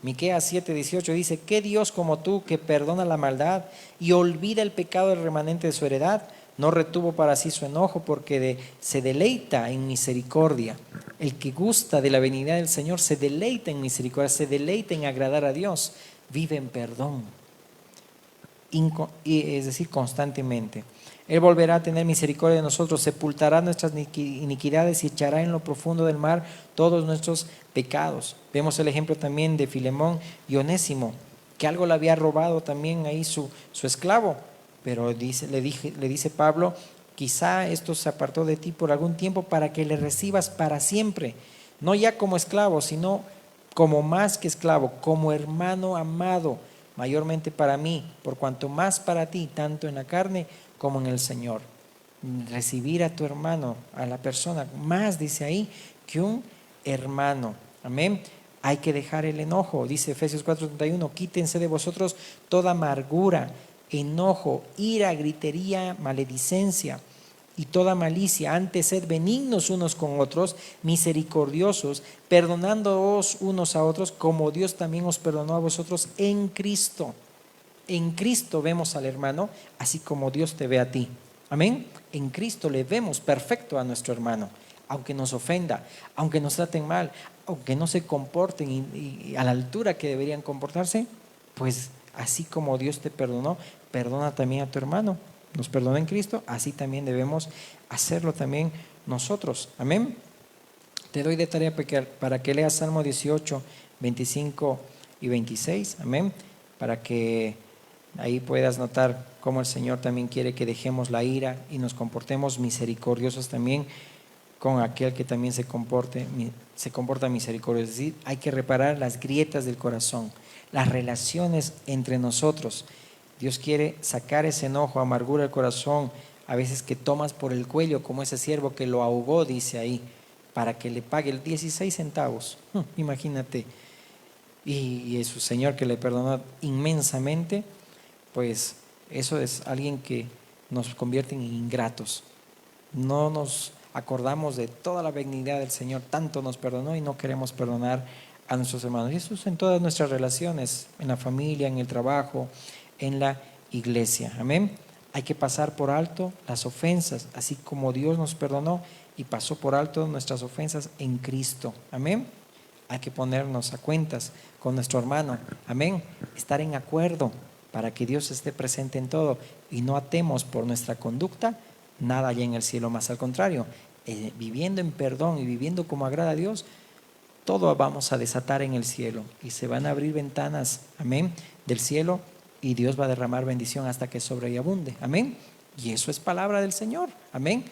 Miqueas 7:18 dice, ¿qué Dios como tú que perdona la maldad y olvida el pecado del remanente de su heredad? No retuvo para sí su enojo porque se deleita en misericordia. El que gusta de la benignidad del Señor se deleita en misericordia, se deleita en agradar a Dios, vive en perdón. Es decir, constantemente. Él volverá a tener misericordia de nosotros, sepultará nuestras iniquidades y echará en lo profundo del mar todos nuestros pecados. Vemos el ejemplo también de Filemón y Onésimo, que algo le había robado también ahí su esclavo, pero le dice Pablo, quizá esto se apartó de ti por algún tiempo para que le recibas para siempre, no ya como esclavo, sino como más que esclavo, como hermano amado, mayormente para mí, por cuanto más para ti, tanto en la carne como en el Señor. Recibir a tu hermano, a la persona, más dice ahí, que un hermano. Amén. Hay que dejar el enojo, dice Efesios 4:31, quítense de vosotros toda amargura, enojo, ira, gritería, maledicencia y toda malicia. Antes sed benignos unos con otros, misericordiosos, perdonándoos unos a otros, como Dios también os perdonó a vosotros en Cristo. En Cristo vemos al hermano, así como Dios te ve a ti. Amén. En Cristo le vemos perfecto a nuestro hermano, aunque nos ofenda, aunque nos traten mal, aunque no se comporten y a la altura que deberían comportarse, pues así como Dios te perdonó, perdona también a tu hermano. Nos perdonó en Cristo, así también debemos hacerlo también nosotros. Amén. Te doy de tarea para que leas Salmo 18, 25 y 26. Amén. Para que ahí puedas notar cómo el Señor también quiere que dejemos la ira y nos comportemos misericordiosos también con aquel que también se comporta misericordioso. Es decir, hay que reparar las grietas del corazón, las relaciones entre nosotros. Dios quiere sacar ese enojo, amargura del corazón, a veces que tomas por el cuello, como ese siervo que lo ahogó, dice ahí, para que le pague 16 centavos. Imagínate. Y su Señor que le perdonó inmensamente, pues eso es alguien que nos convierte en ingratos. No nos acordamos de toda la benignidad del Señor, tanto nos perdonó y no queremos perdonar a nuestros hermanos. Y eso es en todas nuestras relaciones, en la familia, en el trabajo, en la iglesia. Amén. Hay que pasar por alto las ofensas, así como Dios nos perdonó y pasó por alto nuestras ofensas en Cristo. Amén. Hay que ponernos a cuentas con nuestro hermano. Amén. Estar en acuerdo para que Dios esté presente en todo y no atemos por nuestra conducta nada allá en el cielo, más al contrario, viviendo en perdón y viviendo como agrada a Dios, todo vamos a desatar en el cielo y se van a abrir ventanas, amén, del cielo y Dios va a derramar bendición hasta que sobre y abunde, amén. Y eso es palabra del Señor, amén.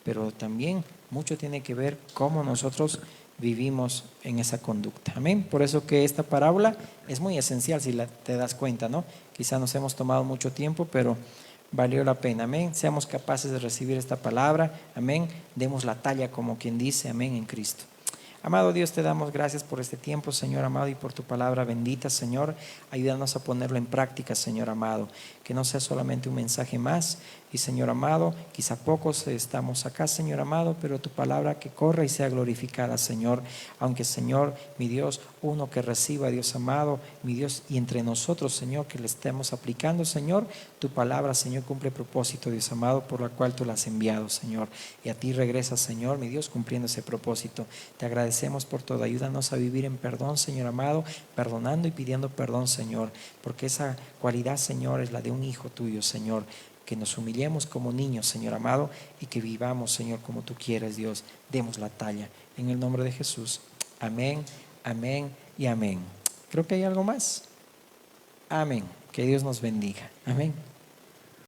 Pero también mucho tiene que ver cómo nosotros vivimos en esa conducta, amén. Por eso que esta parábola es muy esencial si te das cuenta, ¿no? Quizá nos hemos tomado mucho tiempo, pero valió la pena, amén. Seamos capaces de recibir esta palabra, amén. Demos la talla como quien dice, amén, en Cristo. Amado Dios, te damos gracias por este tiempo, Señor amado, y por tu palabra bendita, Señor. Ayúdanos a ponerlo en práctica, Señor amado. Que no sea solamente un mensaje más. Y Señor amado, quizá pocos estamos acá, Señor amado, pero tu palabra que corra y sea glorificada, Señor. Aunque, Señor, mi Dios, uno que reciba, Dios amado, mi Dios, y entre nosotros, Señor, que le estemos aplicando, Señor, tu palabra, Señor, cumple propósito, Dios amado, por la cual tú la has enviado, Señor. Y a ti regresa, Señor, mi Dios, cumpliendo ese propósito. Te agradecemos por todo. Ayúdanos a vivir en perdón, Señor amado, perdonando y pidiendo perdón, Señor, porque esa cualidad, Señor, es la de un hijo tuyo, Señor. Que nos humillemos como niños, Señor amado, y que vivamos, Señor, como tú quieres, Dios. Demos la talla. En el nombre de Jesús. Amén, amén y amén. Creo que hay algo más. Amén. Que Dios nos bendiga. Amén.